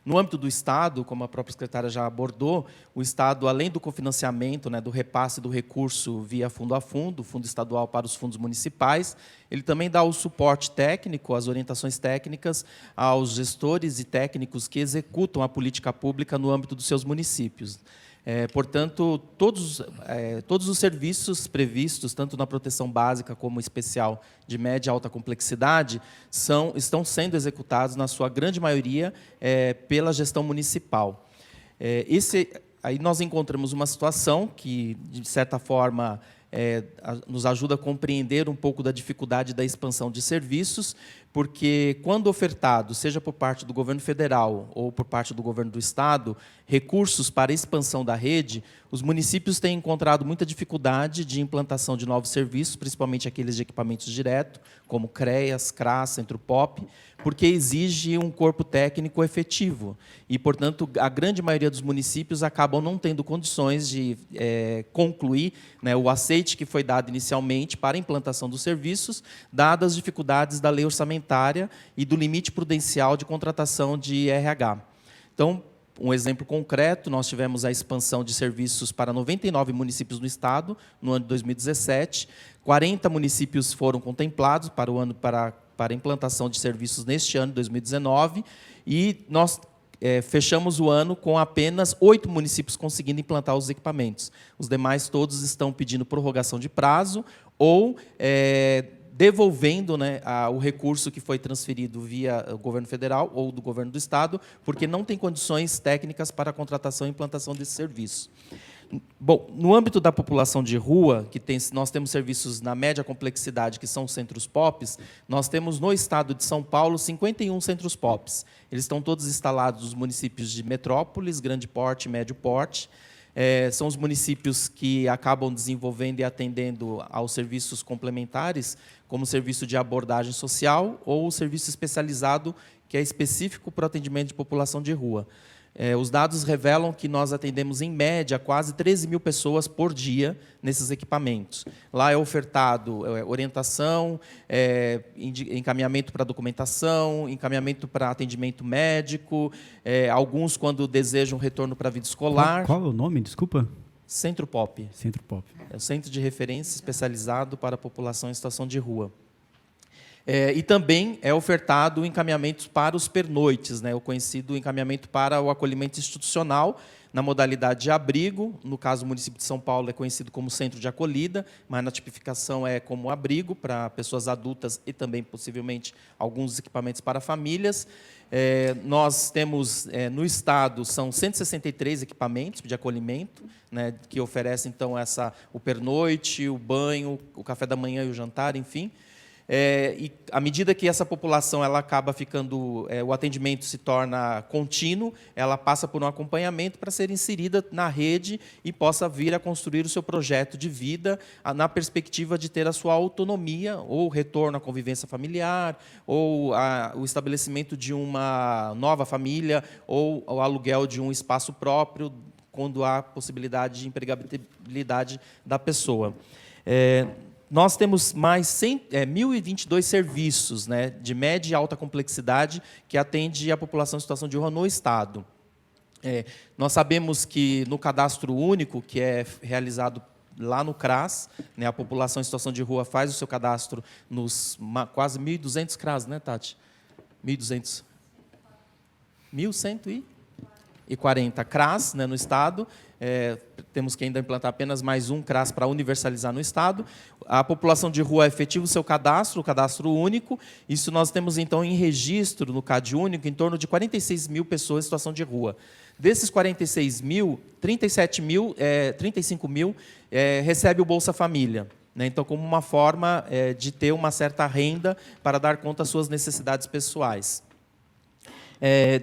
No âmbito do Estado, como a própria secretária já abordou, o Estado, além do cofinanciamento, né, do repasse do recurso via fundo a fundo, fundo estadual para os fundos municipais, ele também dá o suporte técnico, as orientações técnicas aos gestores e técnicos que executam a política pública no âmbito dos seus municípios. Portanto, todos os serviços previstos, tanto na proteção básica como especial de média e alta complexidade, estão sendo executados, na sua grande maioria, pela gestão municipal. Aí nós encontramos uma situação que, de certa forma, nos ajuda a compreender um pouco da dificuldade da expansão de serviços, porque, quando ofertado, seja por parte do governo federal ou por parte do governo do Estado, recursos para a expansão da rede, os municípios têm encontrado muita dificuldade de implantação de novos serviços, principalmente aqueles de equipamentos direto, como CREAS, CRAS, Centro POP, porque exige um corpo técnico efetivo. E, portanto, a grande maioria dos municípios acabam não tendo condições de concluir, né, o aceite que foi dado inicialmente para a implantação dos serviços, dadas as dificuldades da lei orçamentária e do limite prudencial de contratação de RH. Então, um exemplo concreto, nós tivemos a expansão de serviços para 99 municípios no Estado, no ano de 2017. 40 municípios foram contemplados para a implantação de serviços neste ano, 2019, e nós fechamos o ano com apenas 8 municípios conseguindo implantar os equipamentos. Os demais todos estão pedindo prorrogação de prazo ou devolvendo, né, o recurso que foi transferido via o governo federal ou do governo do Estado, porque não tem condições técnicas para a contratação e implantação desse serviço. Bom, no âmbito da população de rua, nós temos serviços na média complexidade, que são os centros POPs, nós temos no estado de São Paulo 51 centros POPs. Eles estão todos instalados nos municípios de metrópoles, grande porte e médio porte. São os municípios que acabam desenvolvendo e atendendo aos serviços complementares, como o serviço de abordagem social ou o serviço especializado, que é específico para o atendimento de população de rua. Os dados revelam que nós atendemos, em média, quase 13 mil pessoas por dia nesses equipamentos. Lá é ofertado orientação, encaminhamento para documentação, encaminhamento para atendimento médico, alguns quando desejam retorno para a vida escolar. Qual é o nome, desculpa? Centro POP. Centro POP. É o Centro de Referência Especializado para a População em Situação de Rua. E também é ofertado encaminhamentos para os pernoites, né, o conhecido encaminhamento para o acolhimento institucional, na modalidade de abrigo. No caso, o município de São Paulo é conhecido como centro de acolhida, mas na tipificação é como abrigo para pessoas adultas e também, possivelmente, alguns equipamentos para famílias. Nós temos, no Estado, são 163 equipamentos de acolhimento, né, que oferecem, então, o pernoite, o banho, o café da manhã e o jantar, enfim. E à medida que essa população ela acaba ficando, o atendimento se torna contínuo, ela passa por um acompanhamento para ser inserida na rede e possa vir a construir o seu projeto de vida na perspectiva de ter a sua autonomia, ou retorno à convivência familiar, ou o estabelecimento de uma nova família, ou o aluguel de um espaço próprio, quando há possibilidade de empregabilidade da pessoa. Nós temos mais 1.022 serviços, né, de média e alta complexidade que atende a população em situação de rua no Estado. Nós sabemos que no cadastro único, que é realizado lá no CRAS, né, a população em situação de rua faz o seu cadastro nos quase 1.200 CRAS, né, Tati? 1.200. 1.140 CRAS, né, no Estado. Temos que ainda implantar apenas mais um CRAS para universalizar no Estado. A população de rua efetiva o seu cadastro, o cadastro único. Isso nós temos, então, em registro no CAD único, em torno de 46 mil pessoas em situação de rua. Desses 46 mil, 35 mil recebe o Bolsa Família, né? Então, como uma forma de ter uma certa renda para dar conta às suas necessidades pessoais.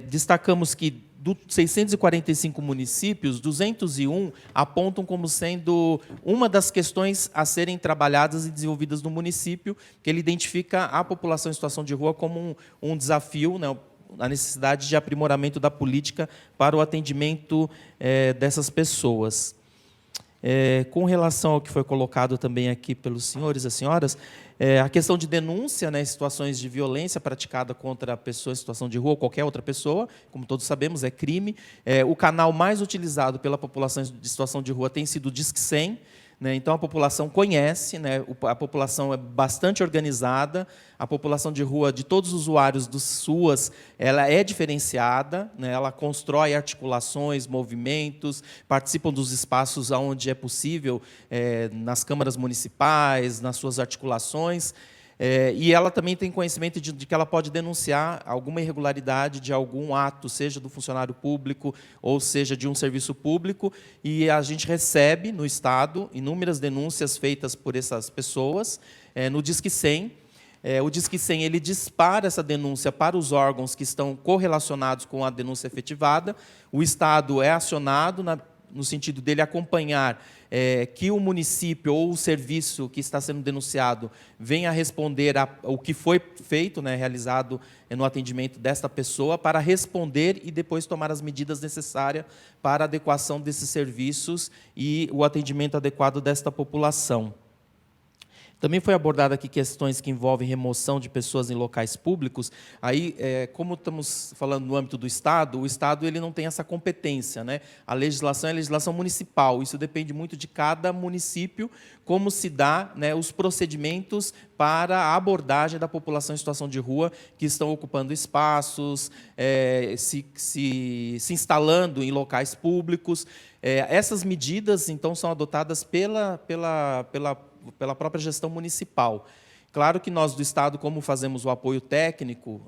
Destacamos que, dos 645 municípios, 201 apontam como sendo uma das questões a serem trabalhadas e desenvolvidas no município, que ele identifica a população em situação de rua como um desafio, né, a necessidade de aprimoramento da política para o atendimento dessas pessoas. Com relação ao que foi colocado também aqui pelos senhores e as senhoras, a questão de denúncia, né, situações de violência praticada contra a pessoa em situação de rua ou qualquer outra pessoa, como todos sabemos, é crime. O canal mais utilizado pela população de situação de rua tem sido o Disque 100, né, então a população conhece, né, a população é bastante organizada, a população de rua, de todos os usuários dos SUAS, ela é diferenciada, né, ela constrói articulações, movimentos, participam dos espaços onde é possível, nas câmaras municipais, nas suas articulações, e ela também tem conhecimento de que ela pode denunciar alguma irregularidade de algum ato, seja do funcionário público ou seja de um serviço público, e a gente recebe no Estado inúmeras denúncias feitas por essas pessoas no Disque 100. O Disque 100 ele dispara essa denúncia para os órgãos que estão correlacionados com a denúncia efetivada. O Estado é acionado no sentido dele acompanhar que o município ou o serviço que está sendo denunciado venha a responder ao que foi feito, né, realizado no atendimento desta pessoa, para responder e depois tomar as medidas necessárias para a adequação desses serviços e o atendimento adequado desta população. Também foi abordada aqui questões que envolvem remoção de pessoas em locais públicos. Aí, como estamos falando no âmbito do Estado, o Estado ele não tem essa competência, né? A legislação é a legislação municipal. Isso depende muito de cada município, como se dá, né, os procedimentos para a abordagem da população em situação de rua que estão ocupando espaços, se instalando em locais públicos. Essas medidas, então, são adotadas pela própria gestão municipal. Claro que nós do Estado, como fazemos o apoio técnico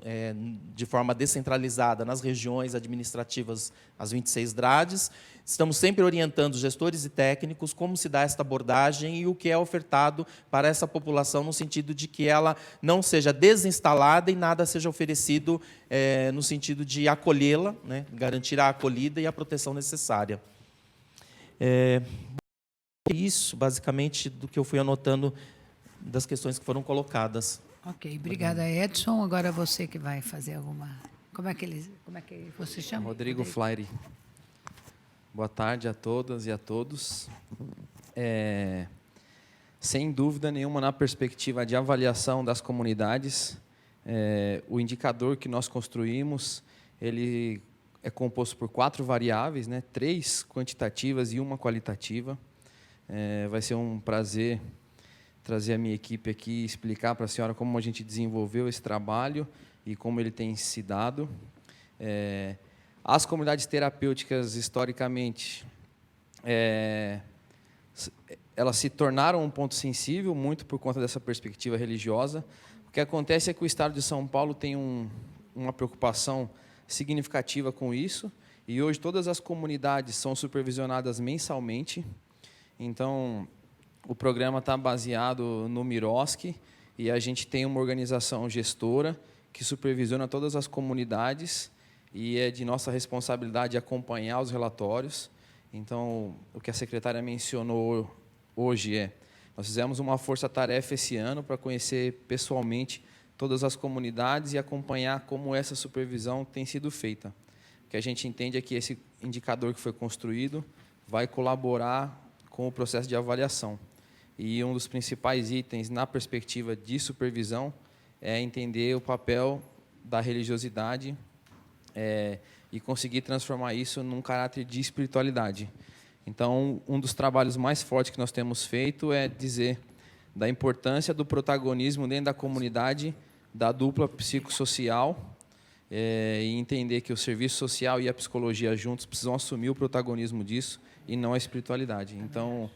de forma descentralizada nas regiões administrativas, as 26 DRADs, estamos sempre orientando os gestores e técnicos como se dá esta abordagem e o que é ofertado para essa população, no sentido de que ela não seja desinstalada e nada seja oferecido no sentido de acolhê-la, né, garantir a acolhida e a proteção necessária. Isso, basicamente, do que eu fui anotando das questões que foram colocadas. Ok, obrigada, Edson. Agora você que vai fazer alguma... Como é que você chama? Rodrigo Flaire. Boa tarde a todas e a todos. Sem dúvida nenhuma, na perspectiva de avaliação das comunidades, o indicador que nós construímos, ele é composto por 4 variáveis, né? 3 quantitativas e 1 qualitativa. Vai ser um prazer trazer a minha equipe aqui e explicar para a senhora como a gente desenvolveu esse trabalho e como ele tem se dado. As comunidades terapêuticas, historicamente, elas se tornaram um ponto sensível, muito por conta dessa perspectiva religiosa. O que acontece é que o Estado de São Paulo tem uma preocupação significativa com isso, e hoje todas as comunidades são supervisionadas mensalmente. Então, o programa está baseado no MIROSC, e a gente tem uma organização gestora que supervisiona todas as comunidades e é de nossa responsabilidade acompanhar os relatórios. Então, o que a secretária mencionou hoje nós fizemos uma força-tarefa esse ano para conhecer pessoalmente todas as comunidades e acompanhar como essa supervisão tem sido feita. O que a gente entende é que esse indicador que foi construído vai colaborar com o processo de avaliação. E um dos principais itens na perspectiva de supervisão é entender o papel da religiosidade e conseguir transformar isso num caráter de espiritualidade. Então, um dos trabalhos mais fortes que nós temos feito é dizer da importância do protagonismo dentro da comunidade, da dupla psicossocial, e entender que o serviço social e a psicologia juntos precisam assumir o protagonismo disso e não a espiritualidade. Então,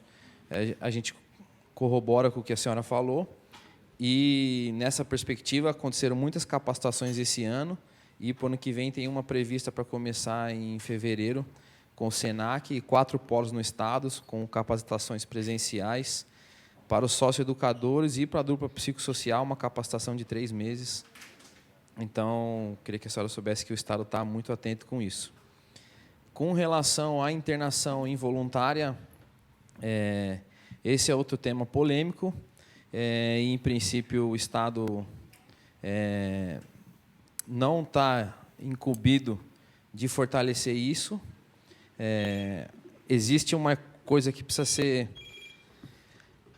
a gente corrobora com o que a senhora falou e, nessa perspectiva, aconteceram muitas capacitações esse ano e, para o ano que vem, tem uma prevista para começar em fevereiro com o SENAC e 4 polos no estado, com capacitações presenciais para os socioeducadores e para a dupla psicossocial, uma capacitação de 3 meses. Então, queria que a senhora soubesse que o Estado está muito atento com isso. Com relação à internação involuntária, esse é outro tema polêmico. Em princípio, o Estado não está incumbido de fortalecer isso. Existe uma coisa que precisa ser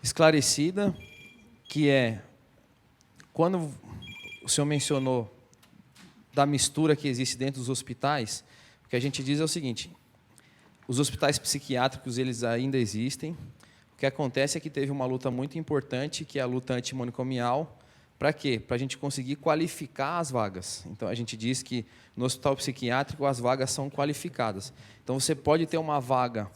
esclarecida, que quando o senhor mencionou da mistura que existe dentro dos hospitais, o que a gente diz é o seguinte: os hospitais psiquiátricos eles ainda existem. O que acontece é que teve uma luta muito importante, que é a luta antimanicomial. Para quê? Para a gente conseguir qualificar as vagas. Então, a gente diz que no hospital psiquiátrico as vagas são qualificadas. Então, você pode ter uma vaga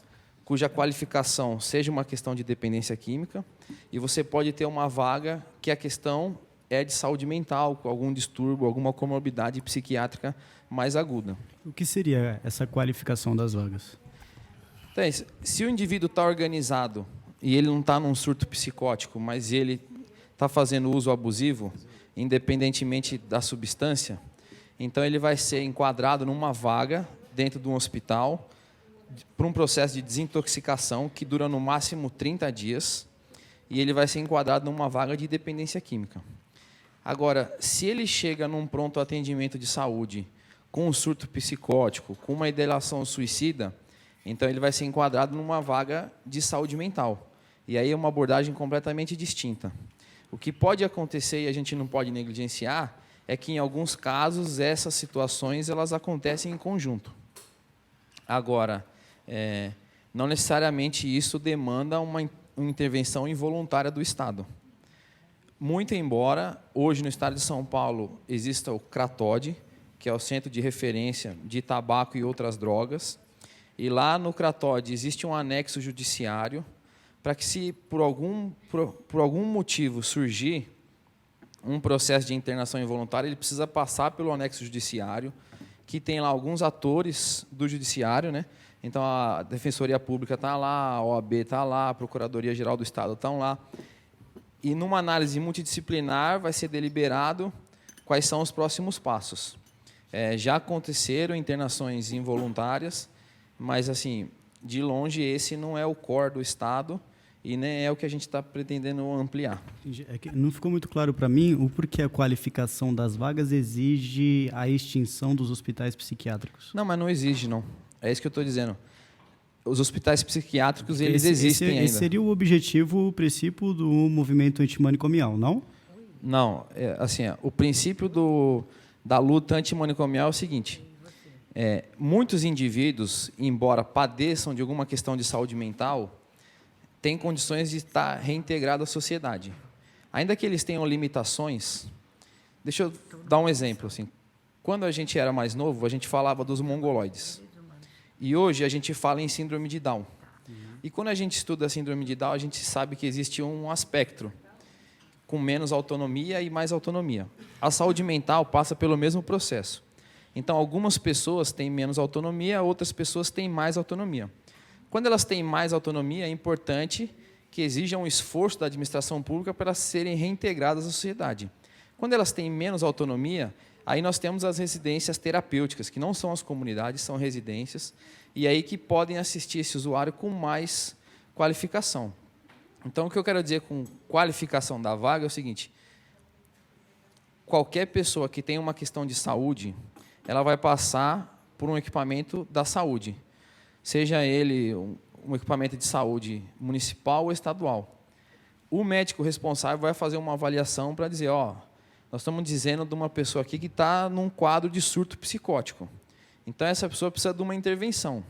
cuja qualificação seja uma questão de dependência química, e você pode ter uma vaga que a questão é de saúde mental, com algum distúrbio, alguma comorbidade psiquiátrica mais aguda. O que seria essa qualificação das vagas? Então, se o indivíduo está organizado e ele não está num surto psicótico, mas ele está fazendo uso abusivo, independentemente da substância, então ele vai ser enquadrado numa vaga dentro de um hospital para um processo de desintoxicação que dura no máximo 30 dias e ele vai ser enquadrado numa vaga de dependência química. Agora, se ele chega num pronto atendimento de saúde com um surto psicótico, com uma ideação suicida, então ele vai ser enquadrado numa vaga de saúde mental. E aí é uma abordagem completamente distinta. O que pode acontecer, e a gente não pode negligenciar, é que, em alguns casos, essas situações elas acontecem em conjunto. Agora, não necessariamente isso demanda uma intervenção involuntária do Estado. Muito embora, hoje, no Estado de São Paulo, exista o CRATOD, que é o Centro de Referência de Tabaco e Outras Drogas, e lá no CRATOD existe um anexo judiciário para que, se por algum motivo surgir um processo de internação involuntária, ele precisa passar pelo anexo judiciário, que tem lá alguns atores do judiciário, né? Então, a Defensoria Pública está lá, a OAB está lá, a Procuradoria-Geral do Estado estão lá. E, numa análise multidisciplinar, vai ser deliberado quais são os próximos passos. Já aconteceram internações involuntárias, mas, assim, de longe, esse não é o core do Estado e nem é o que a gente está pretendendo ampliar. Não ficou muito claro para mim o porquê a qualificação das vagas exige a extinção dos hospitais psiquiátricos. Não, mas não exige, não. É isso que eu estou dizendo. Os hospitais psiquiátricos, eles existem ainda. Esse seria o objetivo, o princípio do movimento antimanicomial, não? Não. O princípio da luta antimanicomial é o seguinte: muitos indivíduos, embora padeçam de alguma questão de saúde mental, têm condições de estar reintegrados à sociedade. Ainda que eles tenham limitações, deixa eu dar um exemplo. Assim, quando a gente era mais novo, a gente falava dos mongoloides. E hoje a gente fala em síndrome de Down. E quando a gente estuda a síndrome de Down, a gente sabe que existe um aspecto com menos autonomia e mais autonomia. A saúde mental passa pelo mesmo processo. Então, algumas pessoas têm menos autonomia, outras pessoas têm mais autonomia. Quando elas têm mais autonomia, é importante que exijam um esforço da administração pública para elas serem reintegradas à sociedade. Quando elas têm menos autonomia, aí nós temos as residências terapêuticas, que não são as comunidades, são residências, e aí que podem assistir esse usuário com mais qualificação. Então, o que eu quero dizer com qualificação da vaga é o seguinte: qualquer pessoa que tem uma questão de saúde, ela vai passar por um equipamento da saúde, seja ele um equipamento de saúde municipal ou estadual. O médico responsável vai fazer uma avaliação para dizer, nós estamos dizendo de uma pessoa aqui que está num quadro de surto psicótico. Então, essa pessoa precisa de uma intervenção.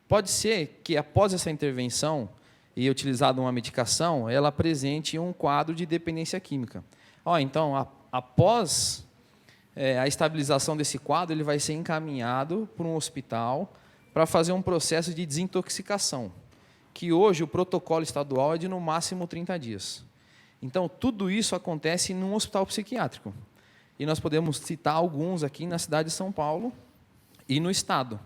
Pode ser que, após essa intervenção e utilizada uma medicação, ela apresente um quadro de dependência química. Então, após a estabilização desse quadro, ele vai ser encaminhado para um hospital para fazer um processo de desintoxicação, que hoje o protocolo estadual é de no máximo 30 dias. Então, tudo isso acontece num hospital psiquiátrico. E nós podemos citar alguns aqui na cidade de São Paulo e no estado,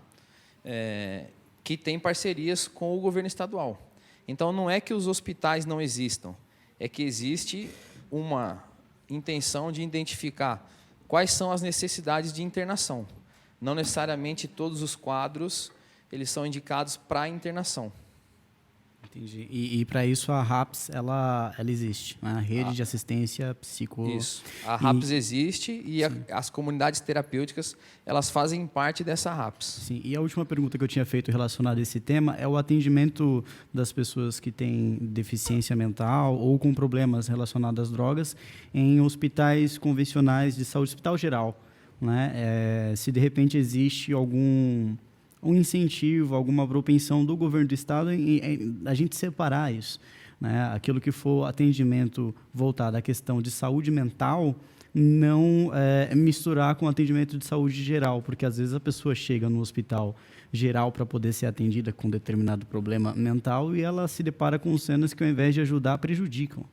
que tem parcerias com o governo estadual. Então, não é que os hospitais não existam, é que existe uma intenção de identificar quais são as necessidades de internação. Não necessariamente todos os quadros eles são indicados para internação. Entendi. E para isso a RAPS ela existe, né? A Rede de Assistência Psico... Isso. A RAPS existe e as comunidades terapêuticas elas fazem parte dessa RAPS. Sim. E a última pergunta que eu tinha feito relacionada a esse tema é o atendimento das pessoas que têm deficiência mental ou com problemas relacionados às drogas em hospitais convencionais de saúde, hospital geral, né? Se de repente existe um incentivo, alguma propensão do governo do estado em a gente separar isso, né? Aquilo que for atendimento voltado à questão de saúde mental, não misturar com atendimento de saúde geral, porque às vezes a pessoa chega no hospital geral para poder ser atendida com determinado problema mental e ela se depara com cenas que, ao invés de ajudar, prejudicam.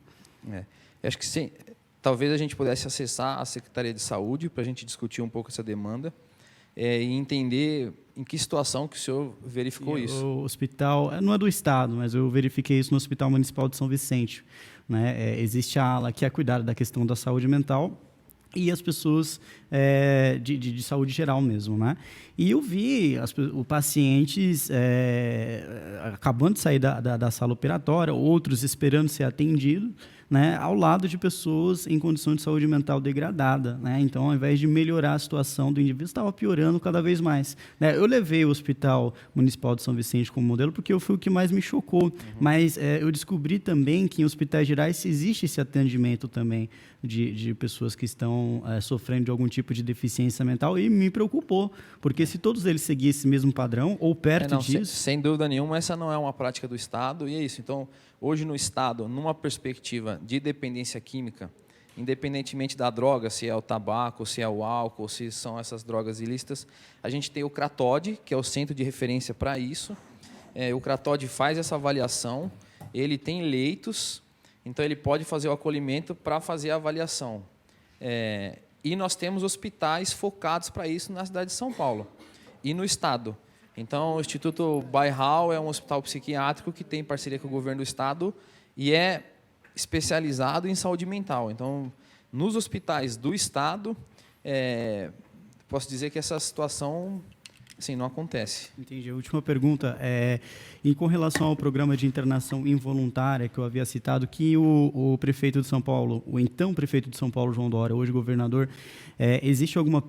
Eu acho que sim, talvez a gente pudesse acessar a Secretaria de Saúde para a gente discutir um pouco essa demanda e entender em que situação que o senhor verificou isso. O hospital, não é do estado, mas eu verifiquei isso no Hospital Municipal de São Vicente, né? Existe a ala que é cuidar da questão da saúde mental e as pessoas de saúde geral mesmo, né? E eu vi os pacientes acabando de sair da sala operatória, outros esperando ser atendidos, né, ao lado de pessoas em condição de saúde mental degradada, né? Então, ao invés de melhorar a situação do indivíduo, estava piorando cada vez mais, né? Eu levei o Hospital Municipal de São Vicente como modelo porque foi o que mais me chocou, mas eu descobri também que em hospitais gerais existe esse atendimento também de pessoas que estão sofrendo de algum tipo de deficiência mental e me preocupou, porque se todos eles seguissem esse mesmo padrão ou perto disso... Sem dúvida nenhuma, essa não é uma prática do Estado e é isso. Então, hoje no Estado, numa perspectiva de dependência química, independentemente da droga, se é o tabaco, se é o álcool, se são essas drogas ilícitas, a gente tem o CRATOD, que é o centro de referência para isso. O CRATOD faz essa avaliação, ele tem leitos, então ele pode fazer o acolhimento para fazer a avaliação. E nós temos hospitais focados para isso na cidade de São Paulo e no Estado. Então, o Instituto Bairral é um hospital psiquiátrico que tem parceria com o governo do Estado e é especializado em saúde mental. Então, nos hospitais do Estado, posso dizer que essa situação assim, não acontece. Entendi. A última pergunta com relação ao programa de internação involuntária que eu havia citado, que o prefeito de São Paulo, o então prefeito de São Paulo, João Dória, hoje governador, existe alguma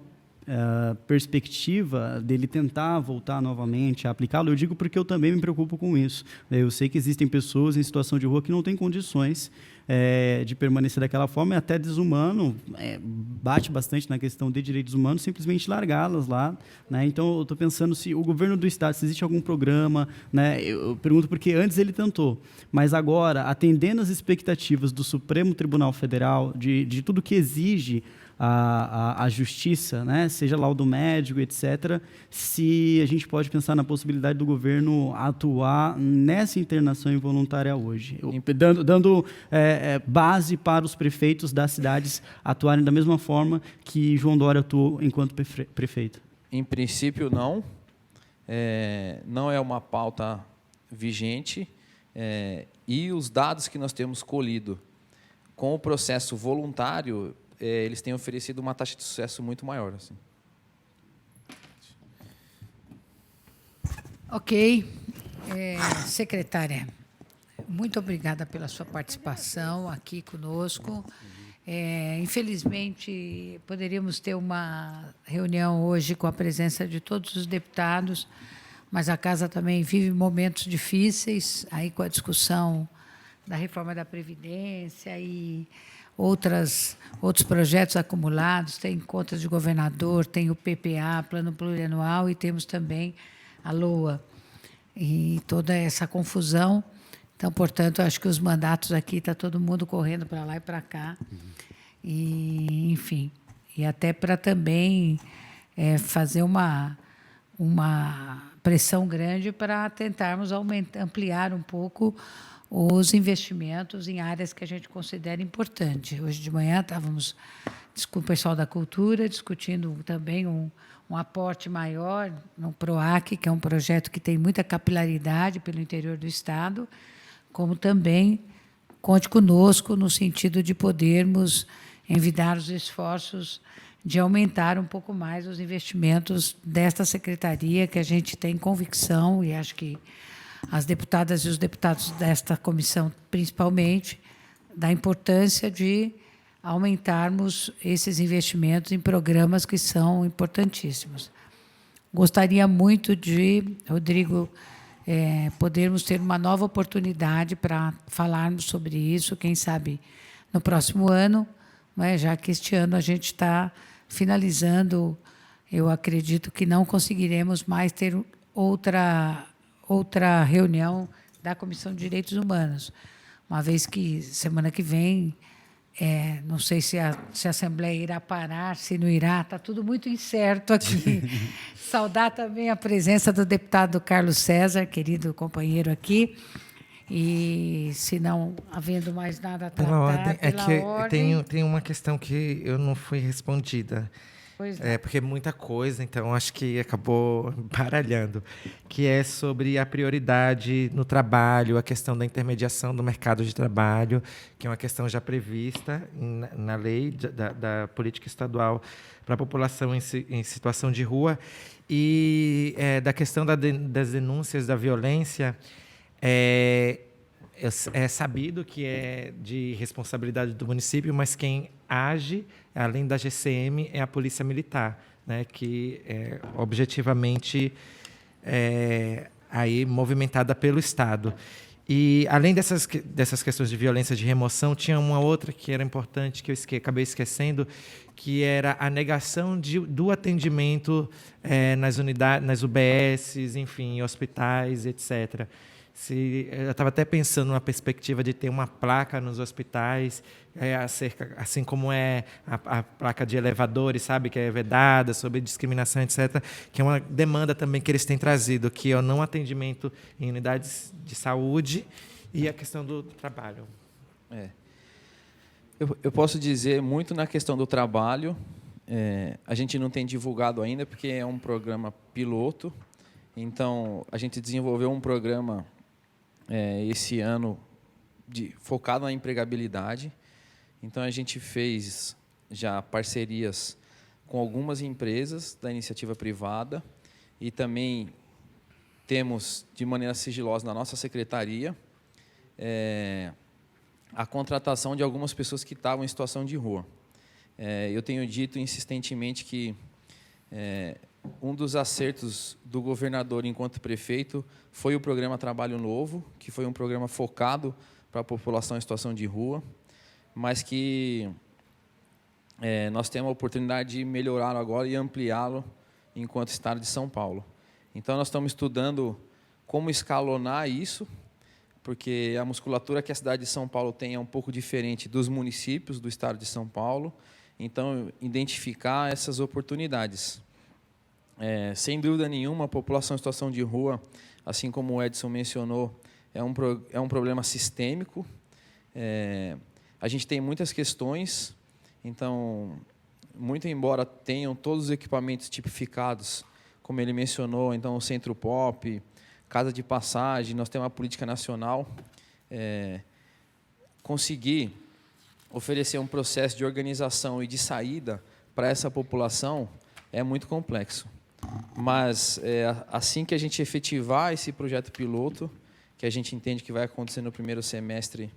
perspectiva dele tentar voltar novamente a aplicá-lo? Eu digo porque eu também me preocupo com isso. Eu sei que existem pessoas em situação de rua que não têm condições de permanecer daquela forma, é até desumano, bate bastante na questão de direitos humanos, simplesmente largá-las lá, né? Então, eu estou pensando se o governo do Estado, se existe algum programa, né? Eu pergunto porque antes ele tentou, mas agora, atendendo às expectativas do Supremo Tribunal Federal, de tudo que exige a justiça, né? Seja laudo médico, etc., se a gente pode pensar na possibilidade do governo atuar nessa internação involuntária hoje, dando base para os prefeitos das cidades atuarem da mesma forma que João Dória atuou enquanto prefeito. Em princípio, não. Não é uma pauta vigente. E os dados que nós temos colhido com o processo voluntário, eles têm oferecido uma taxa de sucesso muito maior. Assim. Ok. Secretária, muito obrigada pela sua participação aqui conosco. Infelizmente, poderíamos ter uma reunião hoje com a presença de todos os deputados, mas a casa também vive momentos difíceis, aí com a discussão da reforma da Previdência e outros projetos acumulados, tem contas de governador, tem o PPA, Plano Plurianual, e temos também a LOA, e toda essa confusão. Então, portanto, acho que os mandatos aqui, está todo mundo correndo para lá e para cá. E, enfim, e até para também fazer uma pressão grande para tentarmos ampliar um pouco os investimentos em áreas que a gente considera importante. Hoje de manhã estávamos com o pessoal da cultura discutindo também um aporte maior no PROAC, que é um projeto que tem muita capilaridade pelo interior do Estado, como também conte conosco no sentido de podermos envidar os esforços de aumentar um pouco mais os investimentos desta secretaria, que a gente tem convicção, e acho que as deputadas e os deputados desta comissão, principalmente, da importância de aumentarmos esses investimentos em programas que são importantíssimos. Gostaria muito de, Rodrigo, podermos ter uma nova oportunidade para falarmos sobre isso, quem sabe no próximo ano, já que este ano a gente está finalizando, eu acredito que não conseguiremos mais ter outra reunião da Comissão de Direitos Humanos, uma vez que semana que vem, não sei se a Assembleia irá parar, se não irá, está tudo muito incerto aqui. Saudar também a presença do deputado Carlos César, querido companheiro aqui, e, se não havendo mais nada a tratar, tem uma questão que eu não fui respondida. Porque é muita coisa, então acho que acabou baralhando, que é sobre a prioridade no trabalho, a questão da intermediação do mercado de trabalho, que é uma questão já prevista na lei da política estadual para a população em situação de rua, e da questão das denúncias da violência. É sabido que é de responsabilidade do município, mas quem age, além da GCM, é a Polícia Militar, né, que é objetivamente aí movimentada pelo Estado. E, além dessas questões de violência de remoção, tinha uma outra que era importante, que eu acabei esquecendo, que era a negação do atendimento nas unidades, nas UBSs, enfim, hospitais, etc. Eu estava até pensando numa perspectiva de ter uma placa nos hospitais, assim como é a placa de elevadores, sabe, que é vedada, sobre discriminação, etc., que é uma demanda também que eles têm trazido, que é o não atendimento em unidades de saúde e a questão do trabalho. Eu posso dizer muito na questão do trabalho. A gente não tem divulgado ainda, porque é um programa piloto. Então, a gente desenvolveu um programa esse ano focado na empregabilidade. Então, a gente fez já parcerias com algumas empresas da iniciativa privada e também temos, de maneira sigilosa, na nossa secretaria, a contratação de algumas pessoas que estavam em situação de rua. Eu tenho dito insistentemente que um dos acertos do governador enquanto prefeito foi o programa Trabalho Novo, que foi um programa focado para a população em situação de rua, mas que nós temos a oportunidade de melhorá-lo agora e ampliá-lo enquanto Estado de São Paulo. Então, nós estamos estudando como escalonar isso, porque a musculatura que a cidade de São Paulo tem é um pouco diferente dos municípios do Estado de São Paulo. Então, identificar essas oportunidades. Sem dúvida nenhuma, a população em situação de rua, assim como o Edson mencionou, é um problema sistêmico. A gente tem muitas questões, então, muito embora tenham todos os equipamentos tipificados, como ele mencionou, então o Centro Pop, casa de passagem, nós temos uma política nacional, conseguir oferecer um processo de organização e de saída para essa população é muito complexo. Mas, assim que a gente efetivar esse projeto piloto, que a gente entende que vai acontecer no primeiro semestre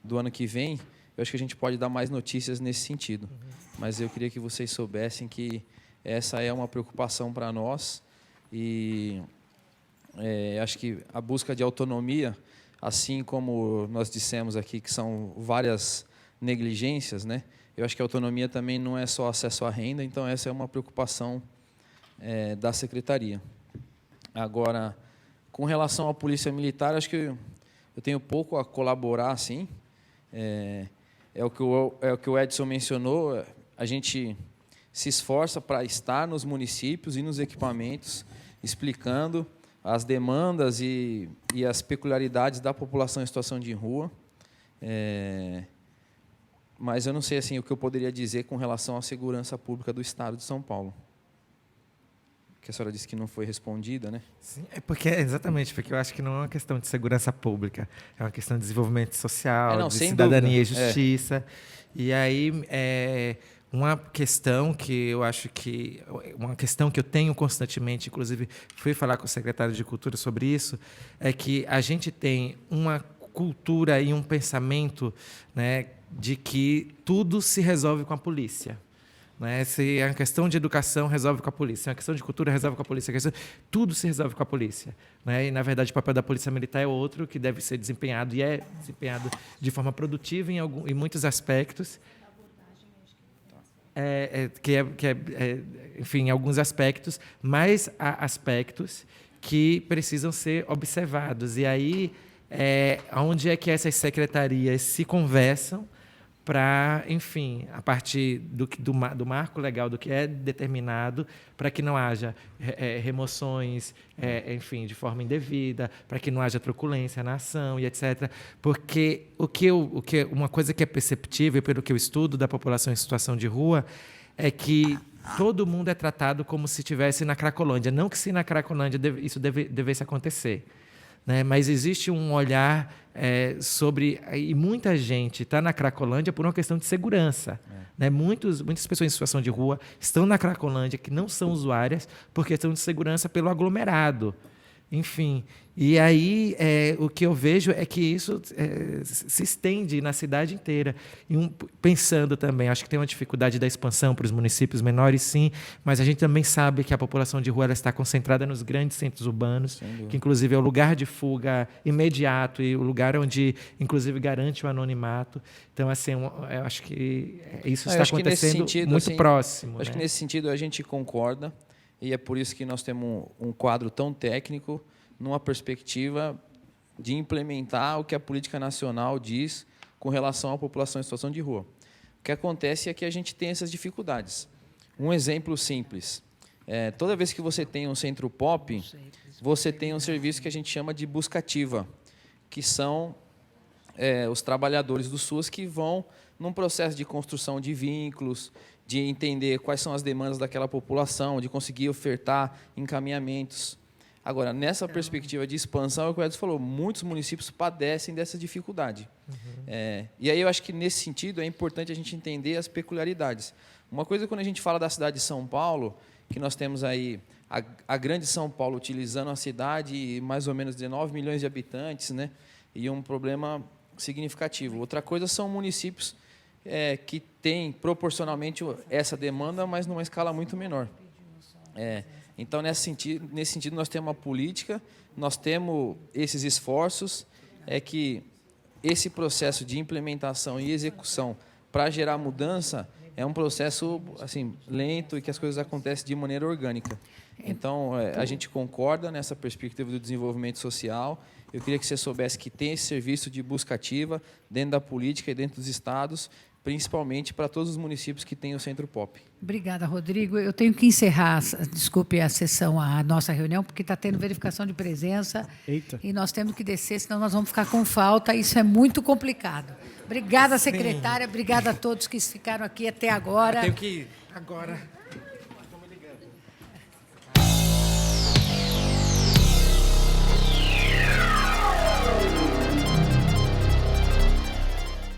do ano que vem, eu acho que a gente pode dar mais notícias nesse sentido. Mas eu queria que vocês soubessem que essa é uma preocupação para nós e acho que a busca de autonomia, assim como nós dissemos aqui que são várias negligências, né? Eu acho que a autonomia também não é só acesso à renda, então essa é uma preocupação da Secretaria. Agora, com relação à Polícia Militar, acho que eu tenho pouco a colaborar, sim. É o que o Edson mencionou, a gente se esforça para estar nos municípios e nos equipamentos, explicando as demandas e as peculiaridades da população em situação de rua. Mas eu não sei assim, o que eu poderia dizer com relação à segurança pública do Estado de São Paulo. Que a senhora disse que não foi respondida, né? Sim, exatamente, porque eu acho que não é uma questão de segurança pública, é uma questão de desenvolvimento social, de cidadania dúvida. E justiça. E aí, uma questão que eu acho que... Uma questão que eu tenho constantemente, inclusive fui falar com o secretário de Cultura sobre isso, é que a gente tem uma cultura e um pensamento, né, de que tudo se resolve com a polícia. Né? Se é uma questão de educação, resolve com a polícia. Se é uma questão de cultura, resolve com a polícia. Tudo se resolve com a polícia. Né? E, na verdade, o papel da Polícia Militar é outro, que deve ser desempenhado, e é desempenhado de forma produtiva em muitos aspectos. Enfim, em alguns aspectos, mas há aspectos que precisam ser observados. E aí, onde é que essas secretarias se conversam para, enfim, a partir do marco legal, do que é determinado, para que não haja remoções, enfim, de forma indevida, para que não haja truculência na ação e etc. Porque uma coisa que é perceptível, pelo que eu estudo da população em situação de rua, é que todo mundo é tratado como se estivesse na Cracolândia. Não que se na Cracolândia isso devesse acontecer, né? Mas existe um olhar sobre... E muita gente está na Cracolândia por uma questão de segurança. Né? Muitas pessoas em situação de rua estão na Cracolândia que não são usuárias por questão de segurança pelo aglomerado. Enfim, e aí o que eu vejo é que isso se estende na cidade inteira. Pensando também, acho que tem uma dificuldade da expansão para os municípios menores, sim, mas a gente também sabe que a população de rua ela está concentrada nos grandes centros urbanos, que inclusive é o lugar de fuga imediato e o lugar onde, inclusive, garante o anonimato. Então, assim, eu acho que isso está acontecendo muito próximo. Acho que nesse sentido a gente concorda. E é por isso que nós temos um quadro tão técnico, numa perspectiva de implementar o que a política nacional diz com relação à população em situação de rua. O que acontece é que a gente tem essas dificuldades. Um exemplo simples. Toda vez que você tem um centro POP, você tem um serviço que a gente chama de busca ativa, que são os trabalhadores do SUAS que vão num processo de construção de vínculos, de entender quais são as demandas daquela população, de conseguir ofertar encaminhamentos. Agora, nessa perspectiva de expansão, é o que o Edson falou, muitos municípios padecem dessa dificuldade. E aí eu acho que, nesse sentido, é importante a gente entender as peculiaridades. Uma coisa, quando a gente fala da cidade de São Paulo, que nós temos aí a grande São Paulo utilizando a cidade, mais ou menos 19 milhões de habitantes, né, e um problema significativo. Outra coisa são municípios que tem proporcionalmente essa demanda, mas numa escala muito menor. Então, nesse sentido, nós temos uma política, nós temos esses esforços, que esse processo de implementação e execução para gerar mudança é um processo assim, lento e que as coisas acontecem de maneira orgânica. Então, a gente concorda nessa perspectiva do desenvolvimento social. Eu queria que você soubesse que tem esse serviço de busca ativa dentro da política e dentro dos estados, principalmente para todos os municípios que têm o Centro POP. Obrigada, Rodrigo. Eu tenho que encerrar, desculpe a sessão, a nossa reunião, porque está tendo verificação de presença. Eita. E nós temos que descer, senão nós vamos ficar com falta. Isso é muito complicado. Obrigada, secretária. Obrigada a todos que ficaram aqui até agora. Eu tenho que ir agora.